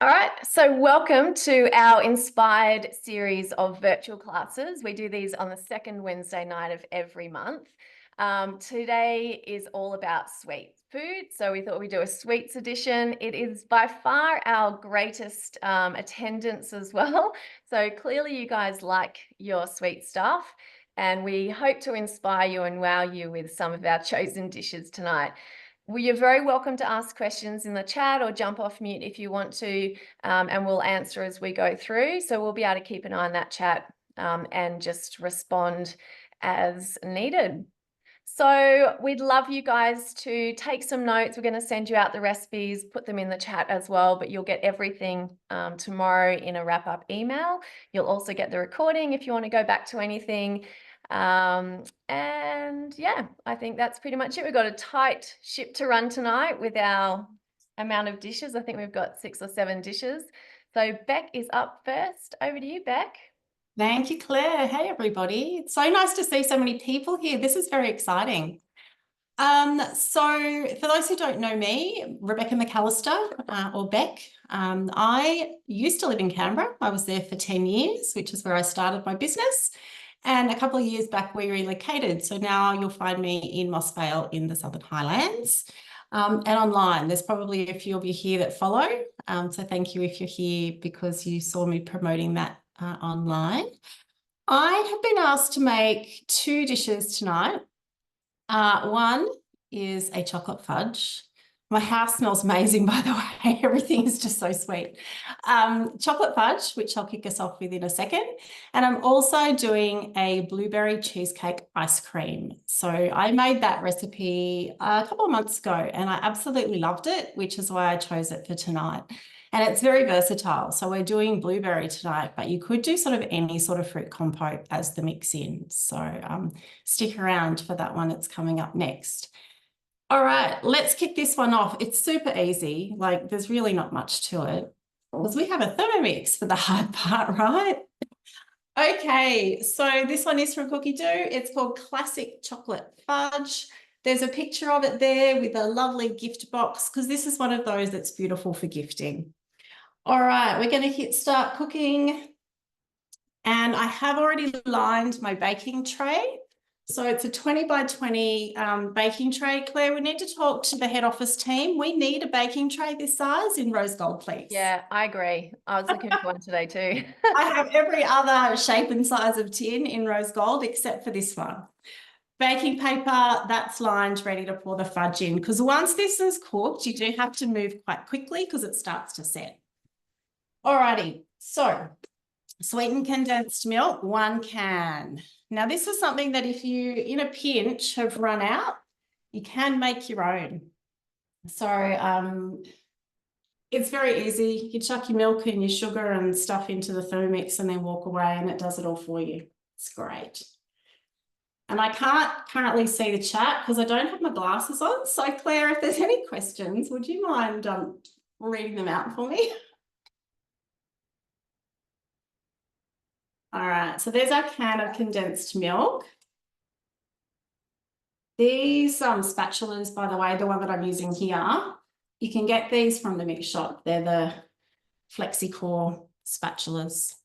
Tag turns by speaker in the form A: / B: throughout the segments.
A: All right, so welcome to our inspired series of virtual classes. We do these on the second Wednesday night of every month. Today is all about sweet food, so we thought we'd do a sweets edition. It is by far our greatest attendance as well. So clearly you guys like your sweet stuff, and we hope to inspire you and wow you with some of our chosen dishes tonight. Well, you're very welcome to ask questions in the chat or jump off mute if you want to, and we'll answer as we go through. So we'll be able to keep an eye on that chat and just respond as needed. So we'd love you guys to take some notes. We're going to send you out the recipes, put them in the chat as well, but you'll get everything tomorrow in a wrap-up email. You'll also get the recording if you want to go back to anything. And yeah, I think that's pretty much it. We've got a tight ship to run tonight with our amount of dishes. I think we've got 6 or 7 dishes. So Beck is up first. Over to you, Beck.
B: Thank you, Claire. Hey, everybody. It's so nice to see so many people here. This is very exciting. So for those who don't know me, Rebecca McAlister, or Beck, I used to live in Canberra. I was there for 10 years, which is where I started my business. And a couple of years back, we relocated. So now you'll find me in Moss Vale in the Southern Highlands. And online, there's probably a few of you here that follow. So thank you if you're here because you saw me promoting that online. I have been asked to make 2 dishes tonight. One is a chocolate fudge. My house smells amazing, by the way. Everything is just so sweet. Chocolate fudge, which I'll kick us off with in a second. And I'm also doing a blueberry cheesecake ice cream. So I made that recipe a couple of months ago and I absolutely loved it, which is why I chose it for tonight. And it's very versatile. So we're doing blueberry tonight, but you could do sort of any sort of fruit compote as the mix in. So stick around for that one. It's coming up next. All right, let's kick this one off. It's super easy. Like there's really not much to it because we have a Thermomix for the hard part, right? Okay, so this one is from Cookidoo. It's called Classic Chocolate Fudge. There's a picture of it there with a lovely gift box because this is one of those that's beautiful for gifting. All right, we're going to hit start cooking. And I have already lined my baking tray. So it's a 20 by 20 baking tray. Claire, we need to talk to the head office team. We need a baking tray this size in rose gold, please.
A: Yeah, I agree. I was looking for one today too.
B: I have every other shape and size of tin in rose gold except for this one. Baking paper, that's lined, ready to pour the fudge in. Because once this is cooked, you do have to move quite quickly because it starts to set. Alrighty, so sweetened condensed milk, 1 can. Now, this is something that if you, in a pinch, have run out, you can make your own. So it's very easy. You chuck your milk and your sugar and stuff into the Thermomix and then walk away and it does it all for you. It's great. And I can't currently see the chat because I don't have my glasses on. So, Claire, if there's any questions, would you mind reading them out for me? All right, so there's our can of condensed milk. These spatulas, by the way, the one that I'm using here, you can get these from the mix shop. They're the FlexiCore spatulas.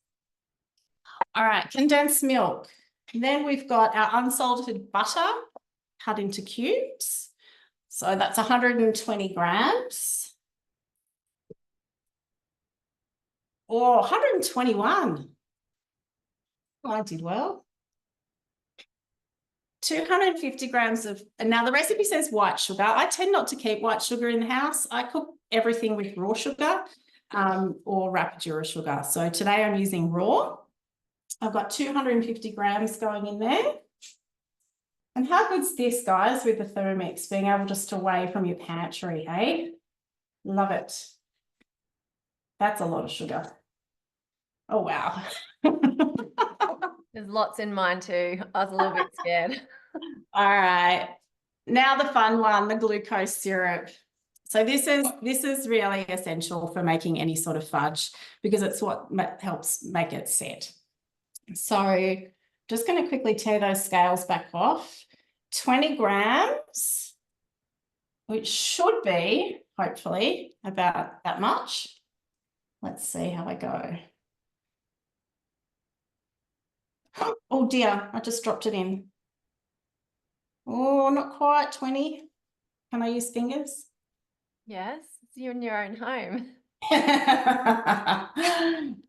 B: All right, condensed milk. And then we've got our unsalted butter cut into cubes. So that's 120 grams. Or 121. I did well. 250 grams of, and now the recipe says white sugar. I tend not to keep white sugar in the house. I cook everything with raw sugar or Rapadura sugar. So today I'm using raw. I've got 250 grams going in there. And how good's this, guys, with the Thermomix, being able just to weigh from your pantry, eh? Love it. That's a lot of sugar. Oh, wow.
A: There's lots in mine too. I was a little bit scared.
B: All right. Now the fun one, the glucose syrup. So this is really essential for making any sort of fudge because it's what helps make it set. So just going to quickly tear those scales back off. 20 grams, which should be, hopefully, about that much. Let's see how I go. Oh dear, I just dropped it in. Oh, not quite 20. Can I use fingers?
A: Yes, you're in your own home.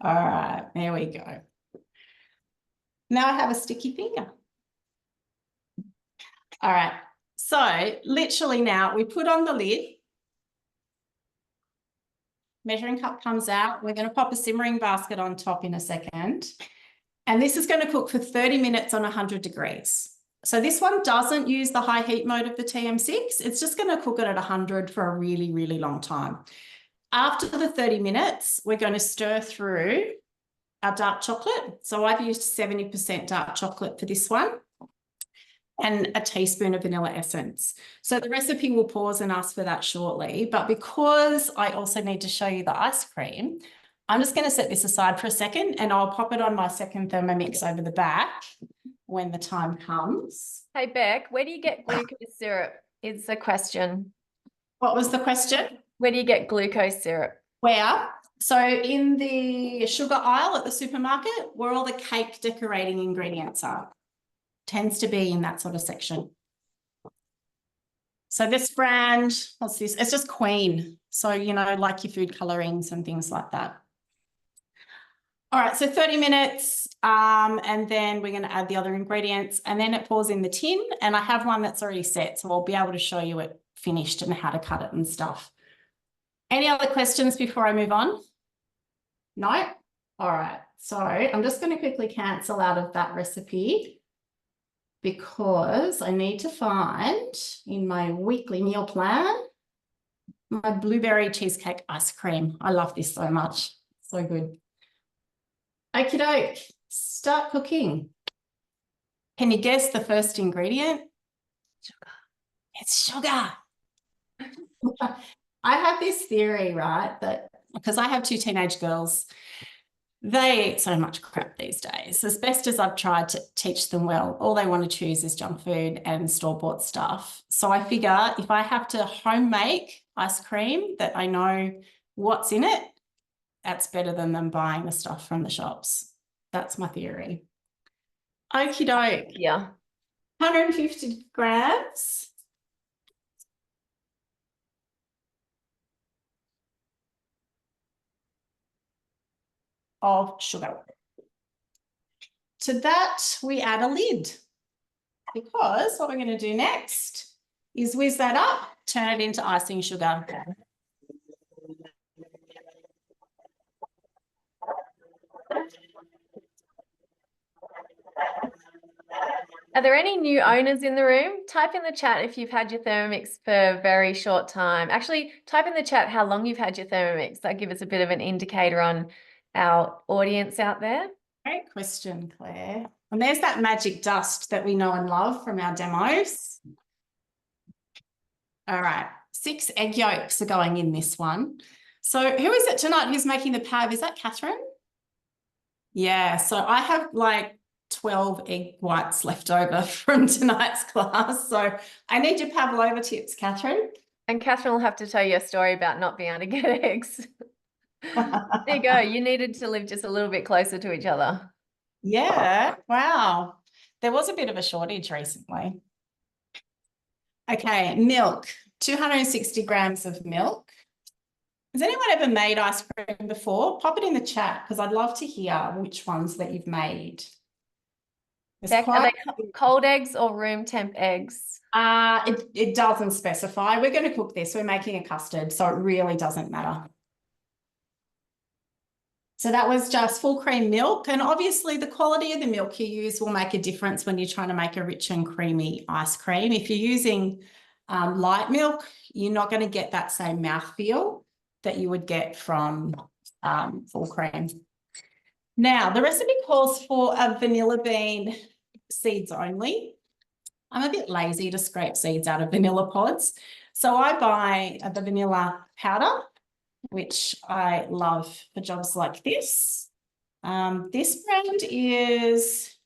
B: All right, there we go. Now I have a sticky finger. All right, so literally now we put on the lid. Measuring cup comes out. We're going to pop a simmering basket on top in a second. And this is going to cook for 30 minutes on 100 degrees. So this one doesn't use the high heat mode of the TM6. It's just going to cook it at 100 for a really, really long time. After the 30 minutes, we're going to stir through our dark chocolate. So I've used 70% dark chocolate for this one and a teaspoon of vanilla essence. So the recipe will pause and ask for that shortly. But because I also need to show you the ice cream, I'm just going to set this aside for a second and I'll pop it on my second Thermomix over the back when the time comes.
A: Hey, Beck, where do you get glucose syrup? Is the question.
B: What was the question?
A: Where do you get glucose syrup?
B: Where? So in the sugar aisle at the supermarket, where all the cake decorating ingredients are. Tends to be in that sort of section. So this brand, what's this? It's just Queen. So, you know, like your food colorings and things like that. All right, so 30 minutes, and then we're going to add the other ingredients, and then it pours in the tin, and I have one that's already set, so I'll be able to show you it finished and how to cut it and stuff. Any other questions before I move on? No? All right, so I'm just going to quickly cancel out of that recipe because I need to find in my weekly meal plan my blueberry cheesecake ice cream. I love this so much. So good. Okie doke, start cooking. Can you guess the first ingredient?
A: Sugar.
B: It's sugar. I have this theory, right, that because I have 2 teenage girls, they eat so much crap these days. As best as I've tried to teach them well, all they want to choose is junk food and store-bought stuff. So I figure if I have to home make ice cream that I know what's in it, that's better than them buying the stuff from the shops. That's my theory. Okie doke.
A: Yeah.
B: 150 grams. Of sugar. To that, we add a lid because what we're going to do next is whiz that up, turn it into icing sugar.
A: Are there any new owners in the room? Type in the chat if you've had your Thermomix for a very short time. Actually, type in the chat how long you've had your Thermomix. That'll give us a bit of an indicator on our audience out there.
B: Great question, Claire. And there's that magic dust that we know and love from our demos. All right, 6 egg yolks are going in this one. So who is it tonight who's making the pav? Is that Katherine? Yeah, so I have like 12 egg whites left over from tonight's class. So I need your pavlova tips, Katherine.
A: And Katherine will have to tell you a story about not being able to get eggs. There you go. You needed to live just a little bit closer to each other.
B: Yeah, wow. There was a bit of a shortage recently. Okay, milk, 260 grams of milk. Has anyone ever made ice cream before? Pop it in the chat because I'd love to hear which ones that you've made.
A: Beck, are they cold eggs or room temp eggs?
B: It doesn't specify. We're going to cook this. We're making a custard, so it really doesn't matter. So that was just full cream milk. And obviously the quality of the milk you use will make a difference when you're trying to make a rich and creamy ice cream. If you're using light milk, you're not going to get that same mouthfeel that you would get from full cream. Now, the recipe calls for a vanilla bean seeds only. I'm a bit lazy to scrape seeds out of vanilla pods. So I buy the vanilla powder, which I love for jobs like this. This brand is,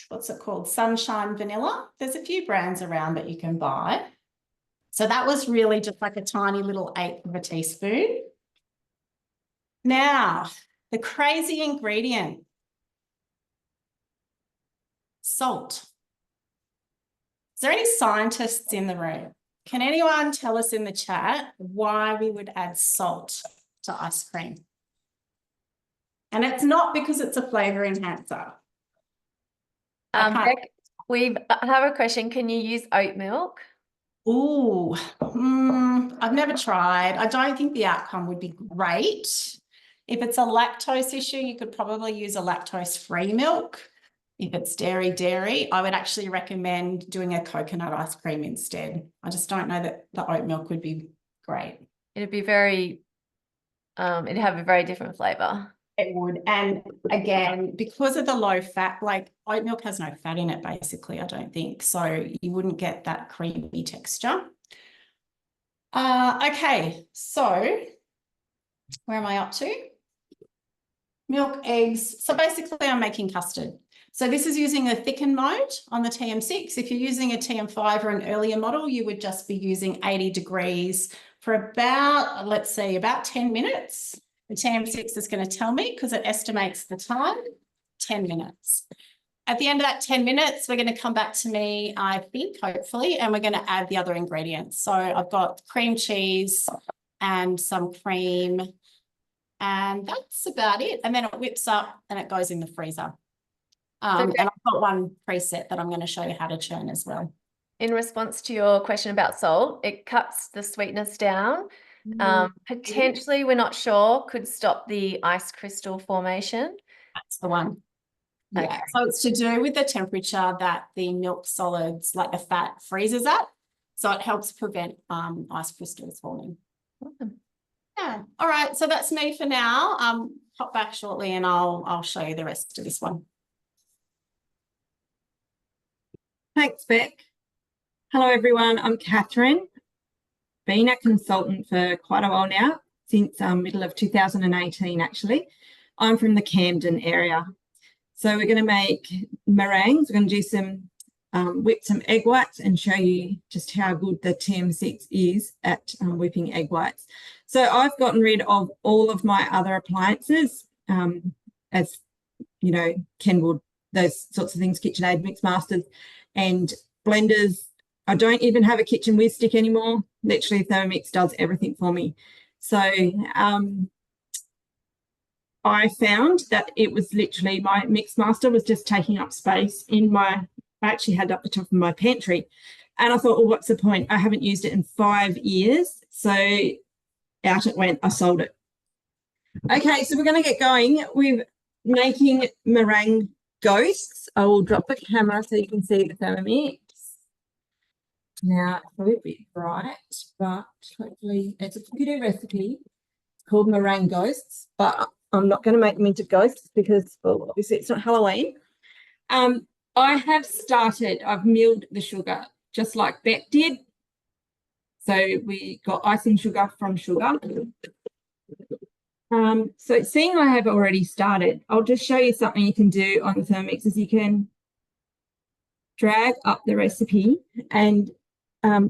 B: what's it called? Sunshine Vanilla. There's a few brands around that you can buy. So that was really just like a tiny little 1/8 of a teaspoon. Now, the crazy ingredient, salt. Is there any scientists in the room? Can anyone tell us in the chat why we would add salt to ice cream? And it's not because it's a flavour enhancer.
A: Beck, I have a question. Can you use oat milk?
B: Ooh, I've never tried. I don't think the outcome would be great. If it's a lactose issue, you could probably use a lactose-free milk. If it's dairy, I would actually recommend doing a coconut ice cream instead. I just don't know that the oat milk would be great.
A: It'd be very, it'd have a very different flavour.
B: It would. And again, because of the low fat, like oat milk has no fat in it, basically, I don't think. So you wouldn't get that creamy texture. Okay, so where am I up to? Milk, eggs. So basically I'm making custard. So this is using a thicken mode on the TM6. If you're using a TM5 or an earlier model, you would just be using 80 degrees for about, let's see, about 10 minutes. The TM6 is going to tell me because it estimates the time, 10 minutes. At the end of that 10 minutes, we're going to come back to me, I think, hopefully, and we're going to add the other ingredients. So I've got cream cheese and some cream, and that's about it. And then it whips up and it goes in the freezer. And I've got one preset that I'm going to show you how to churn as well.
A: In response to your question about salt, it cuts the sweetness down. Potentially, we're not sure, could stop the ice crystal formation.
B: That's the one.
A: Okay.
B: Yeah, so it's to do with the temperature that the milk solids, like the fat, freezes at. So it helps prevent ice crystals forming.
A: Awesome.
B: Yeah. All right. So that's me for now. Pop back shortly and I'll show you the rest of this one.
C: Thanks, Beck. Hello, everyone. I'm Katherine. Been a consultant for quite a while now, since middle of 2018, actually. I'm from the Camden area. So we're going to make meringues. We're going to do some, whip some egg whites and show you just how good the TM6 is at whipping egg whites. So I've gotten rid of all of my other appliances, as you know, Kenwood, those sorts of things, KitchenAid, Mixmasters and blenders. I don't even have a kitchen whiz stick anymore. Literally, Thermomix does everything for me. So I found that it was literally my Mixmaster was just taking up space in my, I actually had it up the top of my pantry. And I thought, well, what's the point? I haven't used it in 5 years. So out it went, I sold it. Okay, so we're going to get going with making meringue ghosts. I will drop the camera so you can see the Thermomix. Now, it's a little bit bright, but hopefully it's a Cookidoo recipe. It's called meringue ghosts, but I'm not going to make them into ghosts because, well, obviously it's not Halloween. I have started, I've milled the sugar just like Beck did. So we got icing sugar from sugar. So seeing I have already started, I'll just show you something you can do on the Thermomix is you can drag up the recipe and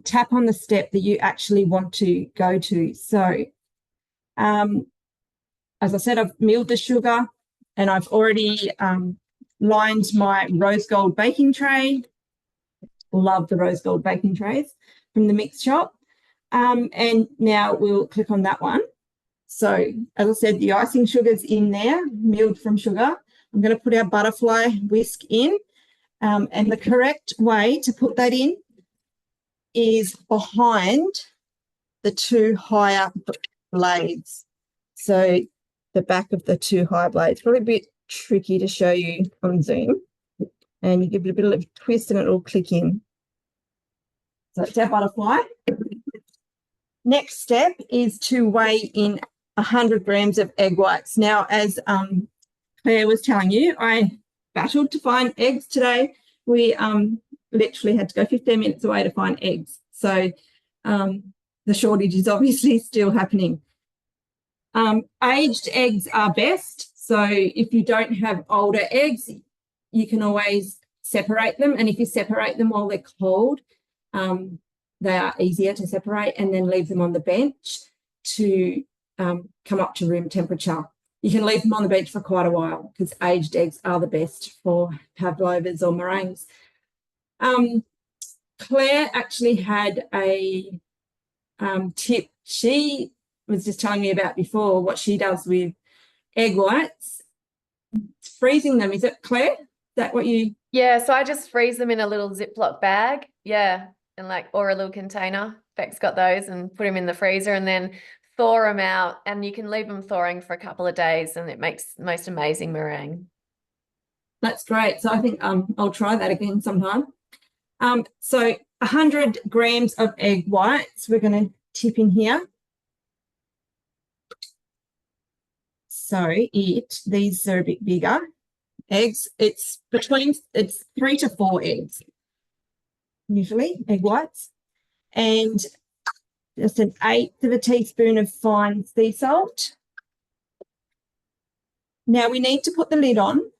C: tap on the step that you actually want to go to. So as I said, I've milled the sugar and I've already lined my rose gold baking tray. Love the rose gold baking trays from the mix shop. And now we'll click on that one. So as I said, the icing sugar's in there, milled from sugar. I'm going to put our butterfly whisk in. And the correct way to put that in is behind the two higher blades. So the back of the two high blades. Probably a bit tricky to show you on Zoom. And you give it a bit of a twist and it'll click in. So it's our butterfly. Next step is to weigh in 100 grams of egg whites. Now, as Claire was telling you, I battled to find eggs today. We literally had to go 15 minutes away to find eggs. So the shortage is obviously still happening. Aged eggs are best. So if you don't have older eggs, you can always separate them. And if you separate them while they're cold, they are easier to separate and then leave them on the bench to come up to room temperature. You can leave them on the bench for quite a while because aged eggs are the best for pavlovas or meringues. Claire actually had a tip she was just telling me about before, what she does with egg whites, freezing them. Is it, Claire? Is that what you...
A: Yeah, so I just freeze them in a little Ziploc bag. Yeah, and or a little container. Beck's got those, and put them in the freezer and then thaw them out. And you can leave them thawing for a couple of days and it makes the most amazing meringue.
C: That's great. So I think I'll try that again sometime. So 100 grams of egg whites we're going to tip in here. So these are a bit bigger. Eggs, it's 3 to 4 eggs, usually, egg whites. And just 1/8 of a teaspoon of fine sea salt. Now we need to put the lid on,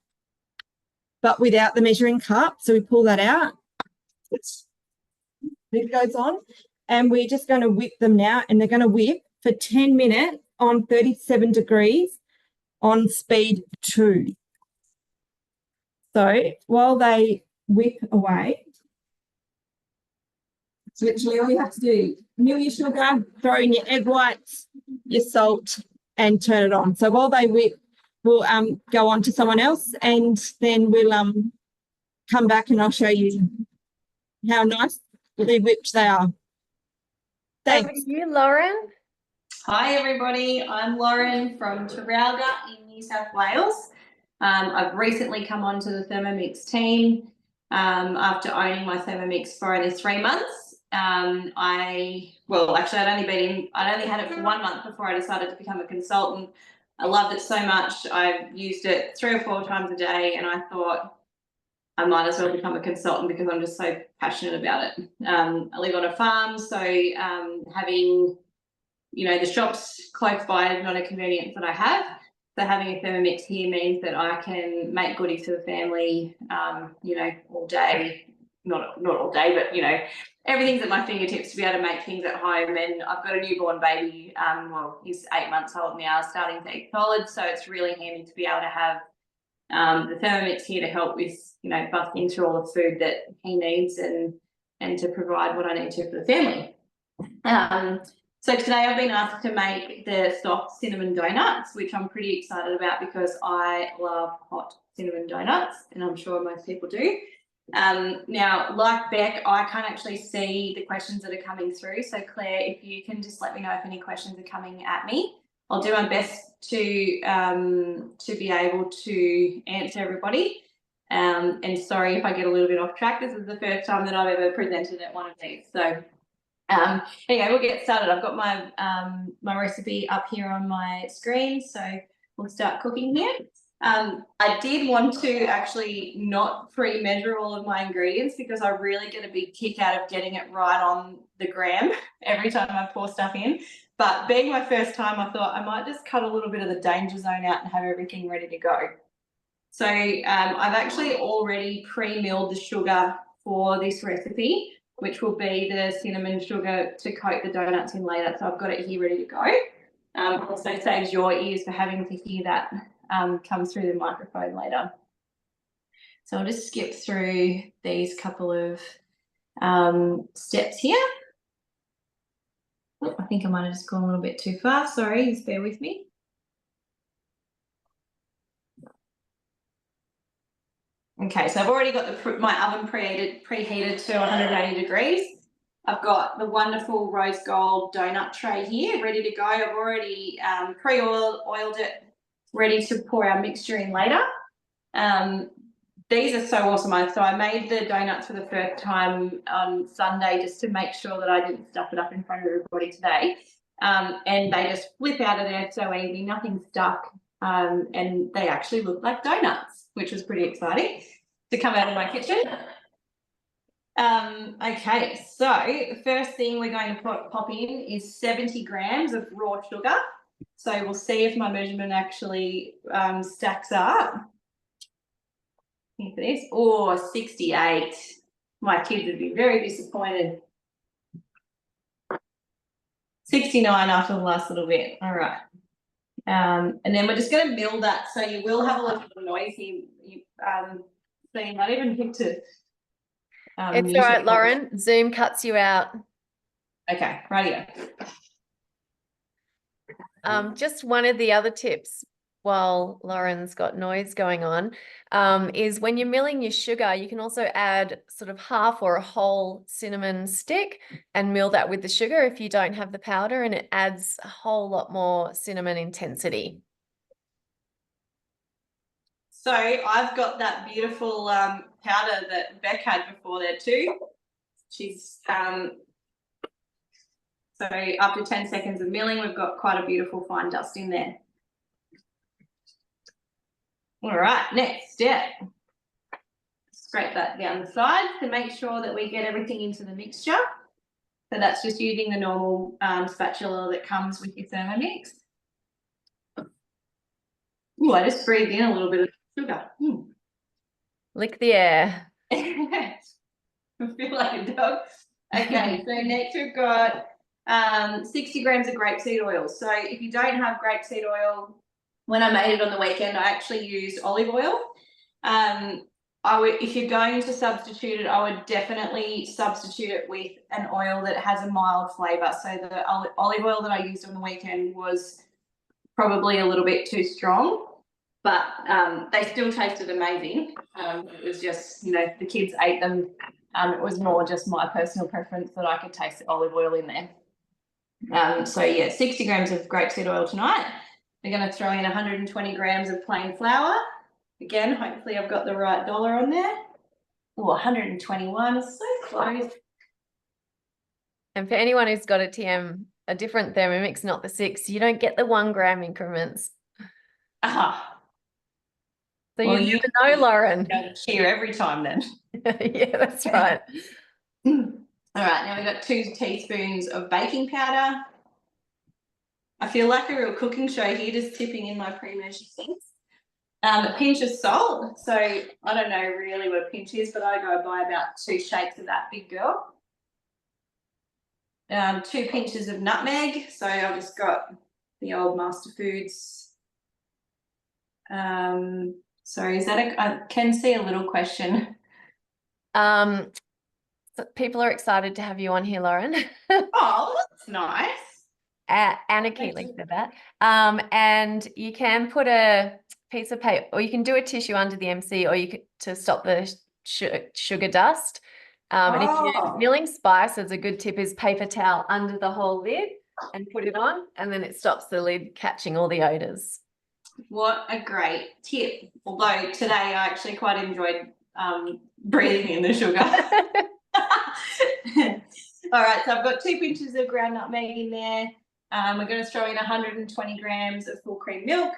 C: but without the measuring cup. So we pull that out. Lid goes on, and we're just going to whip them now, and they're going to whip for 10 minutes on 37 degrees on speed 2. So while they whip away, it's literally all you have to do. Mill your sugar, throw in your egg whites, your salt, and turn it on. So while they whip, we'll go on to someone else, and then we'll come back and I'll show you how nicely whipped they are. Thanks.
A: Over to you, Lauren.
D: Hi everybody, I'm Lauren from Trafalgar in New South Wales. I've recently come onto the Thermomix team after owning my Thermomix for only 3 months. I'd only had it for 1 month before I decided to become a consultant. I loved it so much. I've used it 3 or 4 times a day, and I thought I might as well become a consultant because I'm just so passionate about it. I live on a farm, so having the shops close by is not a convenience that I have. So having a Thermomix here means that I can make goodies for the family, all day. Not all day, but everything's at my fingertips to be able to make things at home. And I've got a newborn baby. He's 8 months old now, starting to eat solids. So it's really handy to be able to have the Thermomix here to help with busting through all the food that he needs and to provide what I need to for the family. So today I've been asked to make the soft cinnamon donuts, which I'm pretty excited about because I love hot cinnamon donuts, and I'm sure most people do. Now, like Beck, I can't actually see the questions that are coming through. So Claire, if you can just let me know if any questions are coming at me. I'll do my best to be able to answer everybody. And sorry if I get a little bit off track. This is the first time that I've ever presented at one of these. So anyway, we'll get started. I've got my my recipe up here on my screen, so we'll start cooking here. I did want to actually not pre-measure all of my ingredients because I really get a big kick out of getting it right on the gram every time I pour stuff in. But being my first time, I thought I might just cut a little bit of the danger zone out and have everything ready to go. So I've actually already pre-milled the sugar for this recipe, which will be the cinnamon sugar to coat the donuts in later. So I've got it here ready to go. Also saves your ears for having to hear that come through the microphone later. So I'll just skip through these couple of steps here. Oh, I think I might have just gone a little bit too far. Sorry, just bear with me. Okay, so I've already got my oven preheated to 180 degrees. I've got the wonderful rose gold donut tray here ready to go. I've already pre-oiled it, ready to pour our mixture in later. These are so awesome. So I made the donuts for the first time on Sunday just to make sure that I didn't stuff it up in front of everybody today. And they just flip out of there so easy, nothing stuck. And they actually look like donuts, which was pretty exciting to come out of my kitchen. Okay, so the first thing we're going to pop in is 70 grams of raw sugar. So we'll see if my measurement actually stacks up. Here for this. Oh, 68. My kids would be very disappointed. 69 after the last little bit. All right. And then we're just going to mill that. So you will have a little bit of noise here. So you might even hit to.
A: It's
D: mute
A: all right,
D: it.
A: Lauren. Zoom cuts you out.
D: Okay, rightio.
A: Just one of the other tips while Lauren's got noise going on is when you're milling your sugar, you can also add sort of half or a whole cinnamon stick and mill that with the sugar if you don't have the powder, and it adds a whole lot more cinnamon intensity.
D: So I've got that beautiful powder that Beck had before there too. She's so after 10 seconds of milling, we've got quite a beautiful fine dust in there. All right, next step. Scrape that down the sides to make sure that we get everything into the mixture. So that's just using the normal spatula that comes with your Thermomix. Ooh, I just breathed in a little bit of sugar.
A: Lick the air.
D: I feel like a dog. Okay, so next we've got 60 grams of grapeseed oil. So if you don't have grapeseed oil, when I made it on the weekend, I actually used olive oil. If you're going to substitute it, I would definitely substitute it with an oil that has a mild flavour. So the olive oil that I used on the weekend was probably a little bit too strong, but they still tasted amazing. It was just, the kids ate them. It was more just my personal preference that I could taste the olive oil in there. So yeah, 60 grams of grapeseed oil tonight. We're going to throw in 120 grams of plain flour. Again, hopefully I've got the right dollar on there. Oh, 121, so close.
A: And for anyone who's got a different Thermomix, not the 6, you don't get the 1 gram increments.
D: Ah.
A: So well, you never know, Lauren.
D: Here every time then.
A: Yeah, that's right.
D: All right, now we've got 2 teaspoons of baking powder. I feel like a real cooking show here, just tipping in my pre-measured things. A pinch of salt. So I don't know really what a pinch is, but I go by about 2 shakes of that big girl. 2 pinches of nutmeg. So I've just got the old Master Foods. Sorry, is that I can see a little question.
A: So people are excited to have you on here, Lauren.
D: Oh, that's nice.
A: Anna Keatley said that. And you can put a piece of paper, or you can do a tissue under the MC, or you could to stop the sugar dust. And if you're milling spices, a good tip is paper towel under the whole lid and put it on, and then it stops the lid catching all the odors.
D: What a great tip. Although today I actually quite enjoyed breathing in the sugar. All right, so I've got 2 pinches of ground nutmeg in there. We're going to throw in 120 grams of full cream milk.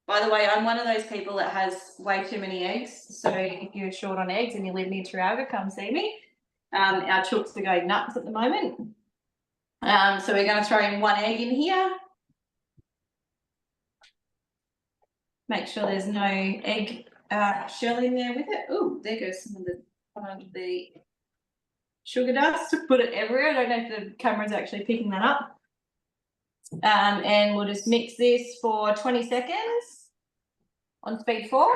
D: By the way, I'm one of those people that has way too many eggs. So if you're short on eggs and you live near Trafalgar, come see me. Our chooks are going nuts at the moment. So we're going to throw in 1 egg in here. Make sure there's no egg shell in there with it. Oh, there goes some of the sugar dust to put it everywhere. I don't know if the camera's actually picking that up. And we'll just mix this for 20 seconds on speed 4.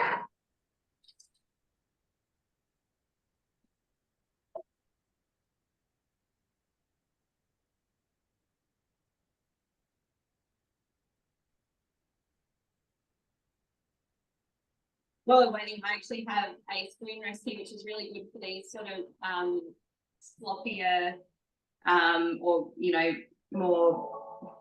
D: While we're waiting, I actually have a spoon recipe which is really good for these sort of sloppier or more,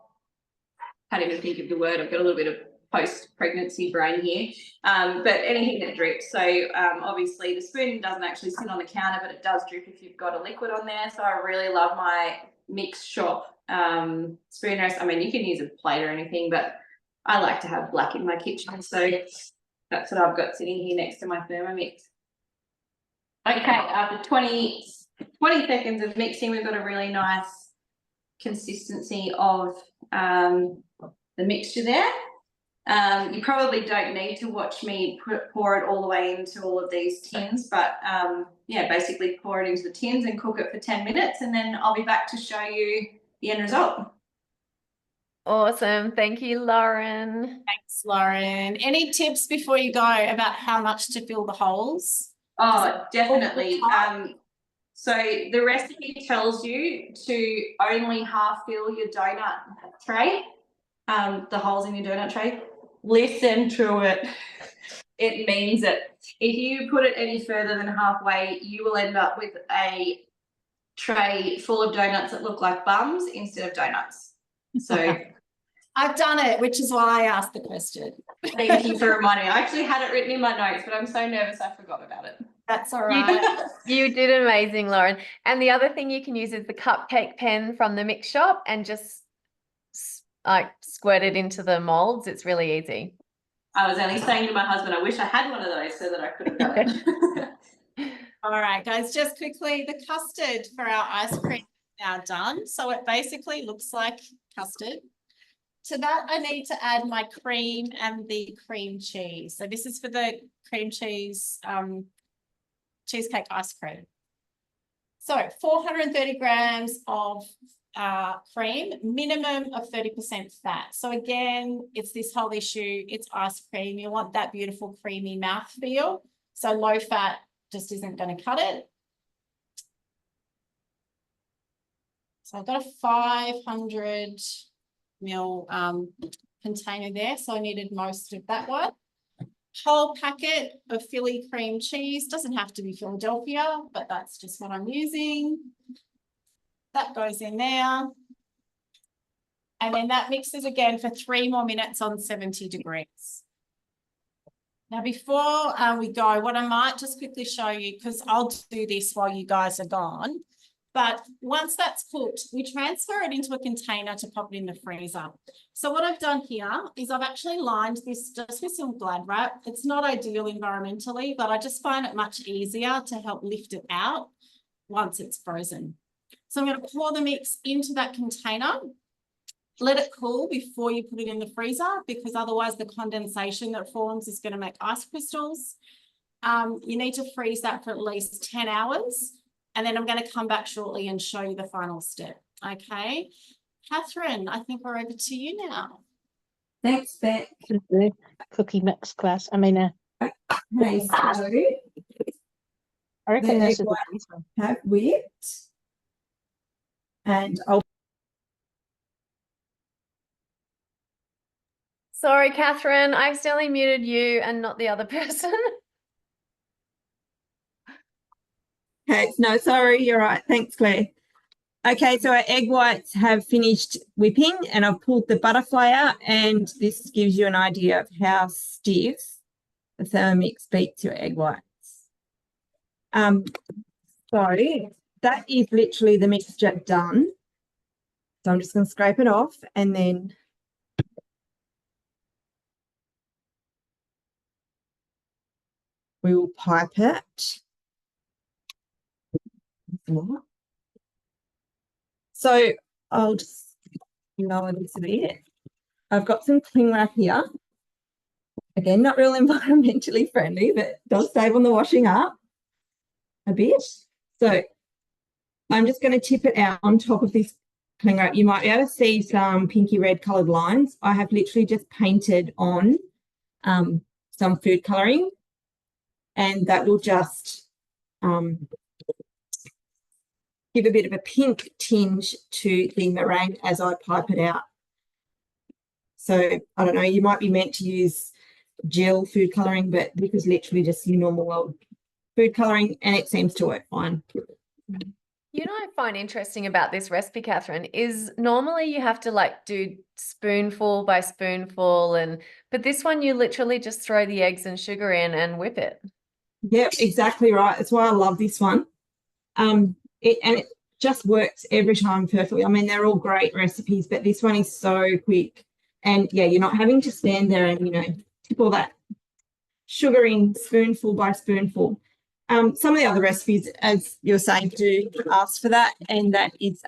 D: can't even think of the word, I've got a little bit of post-pregnancy brain here, but anything that drips. So obviously the spoon doesn't actually sit on the counter, but it does drip if you've got a liquid on there. So I really love my mix shop spoon rest. I mean, you can use a plate or anything, but I like to have black in my kitchen. So that's what I've got sitting here next to my Thermomix. Okay, after 20 seconds of mixing, we've got a really nice consistency of the mixture there. You probably don't need to watch me pour it all the way into all of these tins, but yeah, basically pour it into the tins and cook it for 10 minutes, and then I'll be back to show you the end result.
A: Awesome. Thank you, Lauren.
B: Thanks, Lauren. Any tips before you go about how much to fill the holes?
D: Oh, definitely. So the recipe tells you to only half fill your donut tray, the holes in your donut tray. Listen to it. It means it. If you put it any further than halfway, you will end up with a tray full of donuts that look like bums instead of donuts. So
B: I've done it, which is why I asked the question.
D: thank you for reminding me. I actually had it written in my notes, but I'm so nervous I forgot about it.
B: That's all right.
A: You did amazing, Lauren. And the other thing you can use is the cupcake pen from the mix shop and just like squirt it into the molds. It's really easy.
D: I was only saying to my husband, I wish I had one of those so that I could have done it.
B: All right, guys, just quickly, the custard for our ice cream is now done. So it basically looks like custard. To that, I need to add my cream and the cream cheese. So this is for the cream cheese cheesecake ice cream. So 430 grams of cream, minimum of 30% fat. So again, it's this whole issue. It's ice cream. You want that beautiful creamy mouthfeel. So low fat just isn't going to cut it. So I've got a 500 ml container there. So I needed most of that one. Whole packet of Philly cream cheese. Doesn't have to be Philadelphia, but that's just what I'm using. That goes in there. And then that mixes again for 3 more minutes on 70 degrees. Now, before we go, what I might just quickly show you, because I'll do this while you guys are gone, but once that's cooked, we transfer it into a container to pop it in the freezer. So what I've done here is I've actually lined this just with some Glad wrap. It's not ideal environmentally, but I just find it much easier to help lift it out once it's frozen. So I'm going to pour the mix into that container. Let it cool before you put it in the freezer, because otherwise the condensation that forms is going to make ice crystals. You need to freeze that for at least 10 hours. And then I'm going to come back shortly and show you the final step. Okay. Katherine, I think we're over to you now.
E: Thanks, Beck.
F: The cookie mix class. I mean,
E: Okay, so
F: I reckon
E: the
F: this
E: egg
F: is the
E: white
F: best one.
E: have whipped, and I'll
A: Sorry, Katherine, I accidentally muted you and not the other person.
C: Okay, no, sorry, you're right. Thanks, Claire. Okay, so our egg whites have finished whipping and I've pulled the butterfly out, and this gives you an idea of how stiff the Thermomix beats your egg whites. So that is literally the mixture done. So I'm just going to scrape it off and then we will pipe it. So I'll just lower this a bit. I've got some cling wrap here. Again, not real environmentally friendly, but does save on the washing up a bit. So I'm just going to tip it out on top of this cling wrap. You might be able to see some pinky red coloured lines. I have literally just painted on some food colouring, and that will just give a bit of a pink tinge to the meringue as I pipe it out. So I don't know, you might be meant to use gel food colouring, but this is literally just your normal old food colouring, and it seems to work fine.
A: You know, I find interesting about this recipe, Katherine, is normally you have to like do spoonful by spoonful, but this one you literally just throw the eggs and sugar in and whip it.
C: Yep, exactly right. That's why I love this one. It just works every time perfectly. I mean, they're all great recipes, but this one is so quick. And yeah, you're not having to stand there and, you know, tip all that sugar in spoonful by spoonful. Some of the other recipes, as you're saying, do ask for that, and that is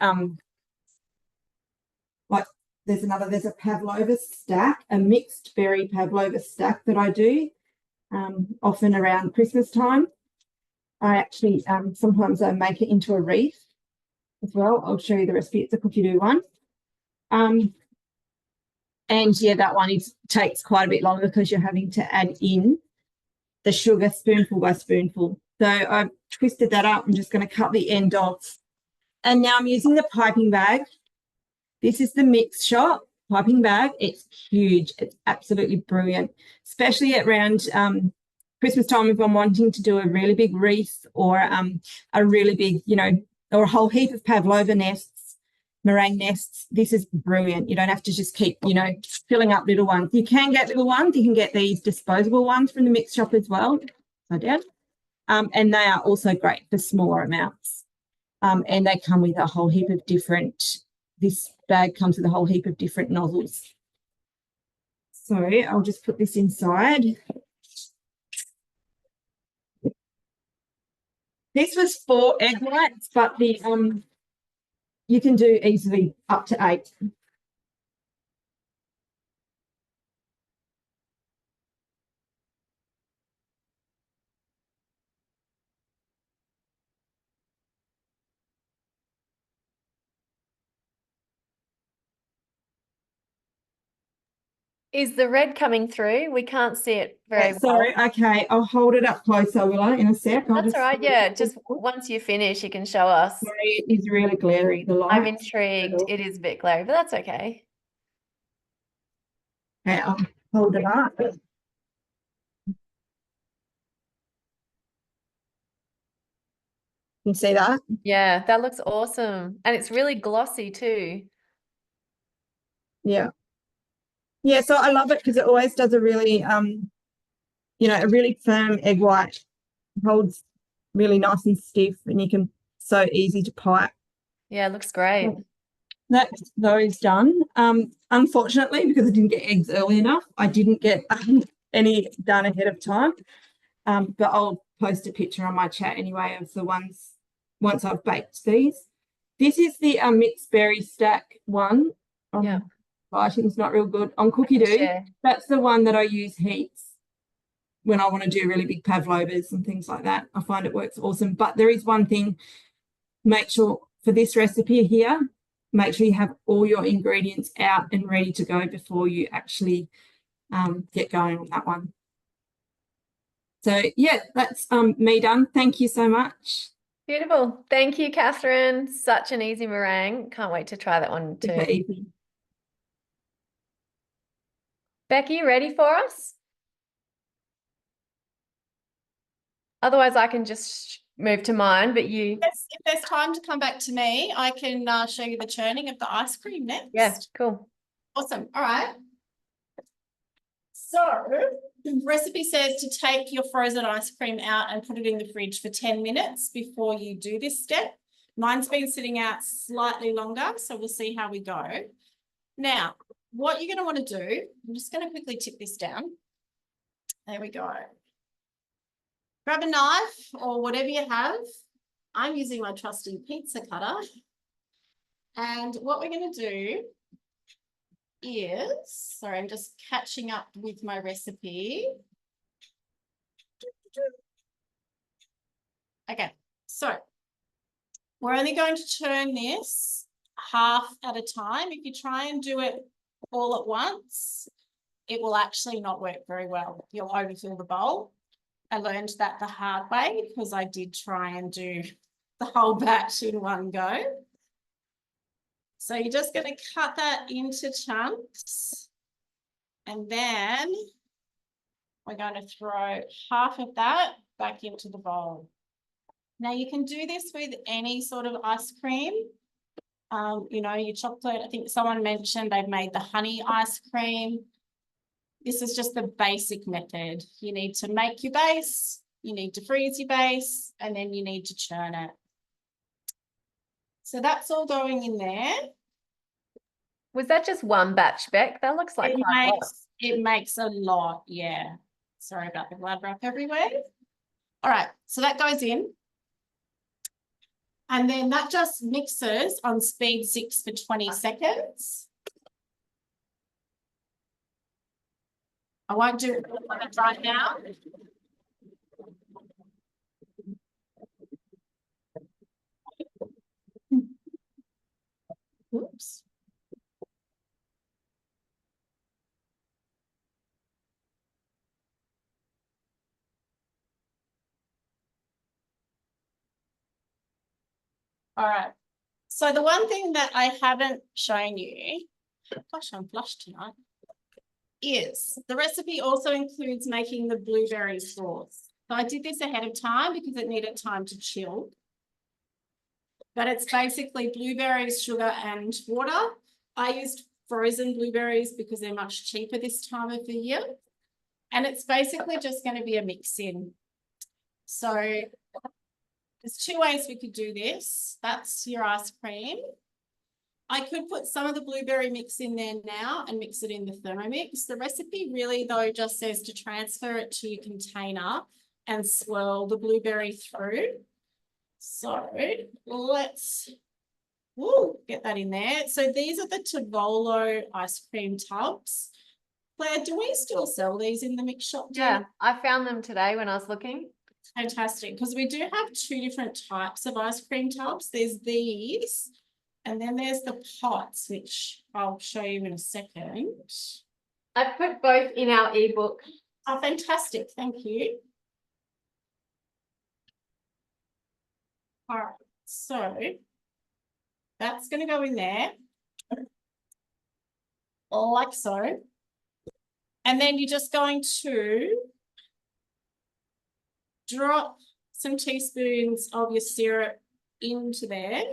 C: like there's a pavlova stack, a mixed berry pavlova stack that I do often around Christmas time. I actually sometimes I make it into a wreath as well. I'll show you the recipe. It's a Cookidoo one. And yeah, that one takes quite a bit longer because you're having to add in the sugar spoonful by spoonful. So I've twisted that up. I'm just going to cut the end off. And now I'm using the piping bag. This is the Mix Shop piping bag. It's huge. It's absolutely brilliant, especially at around Christmas time if I'm wanting to do a really big wreath or a really big, or a whole heap of pavlova nests, meringue nests. This is brilliant. You don't have to just keep, filling up little ones. You can get little ones. You can get these disposable ones from the Mix Shop as well. I did. And they are also great for smaller amounts. And they come with a whole heap of this bag comes with a whole heap of different nozzles. So I'll just put this inside. This was 4 egg whites, but you can do easily up to 8.
A: Is the red coming through? We can't see it very well.
C: Sorry, okay, I'll hold it up closer, will I, in a sec?
A: That's all right, yeah, just once you finish, you can show us.
C: Sorry, it is really glary, the light.
A: I'm intrigued. It is a bit glary, but that's okay.
C: Okay, I'll hold it up. You can see that?
A: Yeah, that looks awesome. And it's really glossy too.
C: Yeah. Yeah, so I love it because it always does a really, a really firm egg white. It holds really nice and stiff, and you can so easy to pipe.
A: Yeah, it looks great.
C: That's those done. Unfortunately, because I didn't get eggs early enough, I didn't get any done ahead of time. But I'll post a picture on my chat anyway of the ones once I've baked these. This is the mixed berry stack one.
A: Yeah.
C: Lighting's not real good on Cookidoo.
A: Yeah.
C: That's the one that I use heaps when I want to do really big pavlovas and things like that. I find it works awesome. But there is one thing, make sure for this recipe here, make sure you have all your ingredients out and ready to go before you actually get going on that one. So yeah, that's me done. Thank you so much.
A: Beautiful. Thank you, Katherine. Such an easy meringue. Can't wait to try that one too.
C: Okay, easy.
A: Becky, ready for us? Otherwise, I can just move to mine, but you...
B: Yes, if there's time to come back to me, I can show you the churning of the ice cream next.
A: Yeah, cool.
B: Awesome. All right. So the recipe says to take your frozen ice cream out and put it in the fridge for 10 minutes before you do this step. Mine's been sitting out slightly longer, so we'll see how we go. Now, what you're going to want to do, I'm just going to quickly tip this down. There we go. Grab a knife or whatever you have. I'm using my trusty pizza cutter. And what we're going to do is, sorry, I'm just catching up with my recipe. Okay, so we're only going to turn this half at a time. If you try and do it all at once, it will actually not work very well. You'll overfill the bowl. I learned that the hard way because I did try and do the whole batch in one go. So you're just going to cut that into chunks, and then we're going to throw half of that back into the bowl. Now you can do this with any sort of ice cream. Your chocolate, I think someone mentioned they've made the honey ice cream. This is just the basic method. You need to make your base, you need to freeze your base, and then you need to churn it. So that's all going in there.
A: Was that just one batch, Beck? That looks like
B: it makes a lot, yeah. Sorry about the blood wrap everywhere. All right, so that goes in. And then that just mixes on speed 6 for 20 seconds. I won't do it right now. Oops. All right. So the one thing that I haven't shown you, gosh, I'm flushed tonight, is the recipe also includes making the blueberry sauce. So I did this ahead of time because it needed time to chill. But it's basically blueberries, sugar, and water. I used frozen blueberries because they're much cheaper this time of the year. And it's basically just going to be a mix-in. So there's two ways we could do this. That's your ice cream. I could put some of the blueberry mix in there now and mix it in the Thermomix. The recipe really, though, just says to transfer it to your container and swirl the blueberry through. So let's get that in there. So these are the Tavolo ice cream tubs. Claire, do we still sell these in the mix shop?
A: Yeah, I found them today when I was looking.
B: Fantastic, because we do have two different types of ice cream tubs. There's these, and then there's the pots, which I'll show you in a second.
A: I put both in our ebook.
B: Oh, fantastic, thank you. All right, so that's going to go in there, like so. And then you're just going to drop some teaspoons of your syrup into there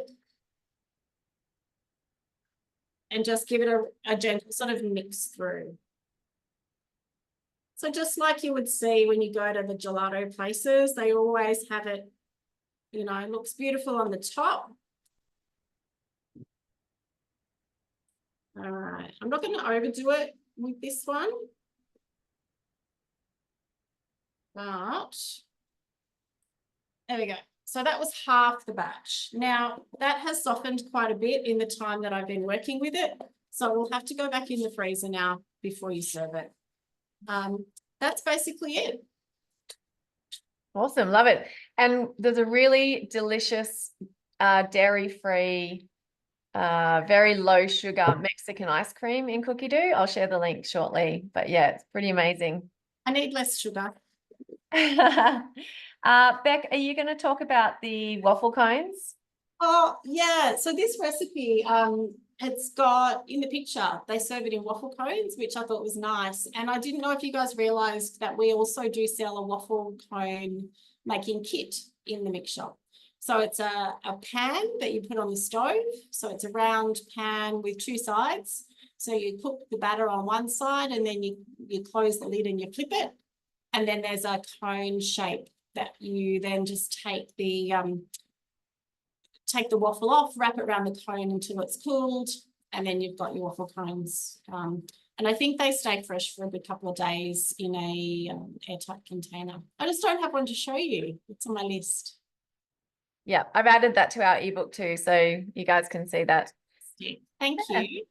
B: and just give it a gentle sort of mix through. So just like you would see when you go to the gelato places, they always have it, you know, it looks beautiful on the top. All right, I'm not going to overdo it with this one. But there we go. So that was half the batch. Now that has softened quite a bit in the time that I've been working with it. So we'll have to go back in the freezer now before you serve it. That's basically it.
A: Awesome, love it. And there's a really delicious dairy-free, very low sugar Mexican ice cream in Cookidoo. I'll share the link shortly, but yeah, it's pretty amazing.
B: I need less sugar.
A: Beck, are you going to talk about the waffle cones?
B: Oh, yeah. So this recipe, it's got in the picture, they serve it in waffle cones, which I thought was nice. And I didn't know if you guys realized that we also do sell a waffle cone making kit in the mix shop. So it's a pan that you put on the stove. So it's a round pan with two sides. So you cook the batter on one side and then you close the lid and you flip it. And then there's a cone shape that you then just take the waffle off, wrap it around the cone until it's cooled, and then you've got your waffle cones. And I think they stay fresh for a good couple of days in a airtight container. I just don't have one to show you. It's on my list.
A: Yeah, I've added that to our ebook too, so you guys can see that.
B: Yeah. Thank you.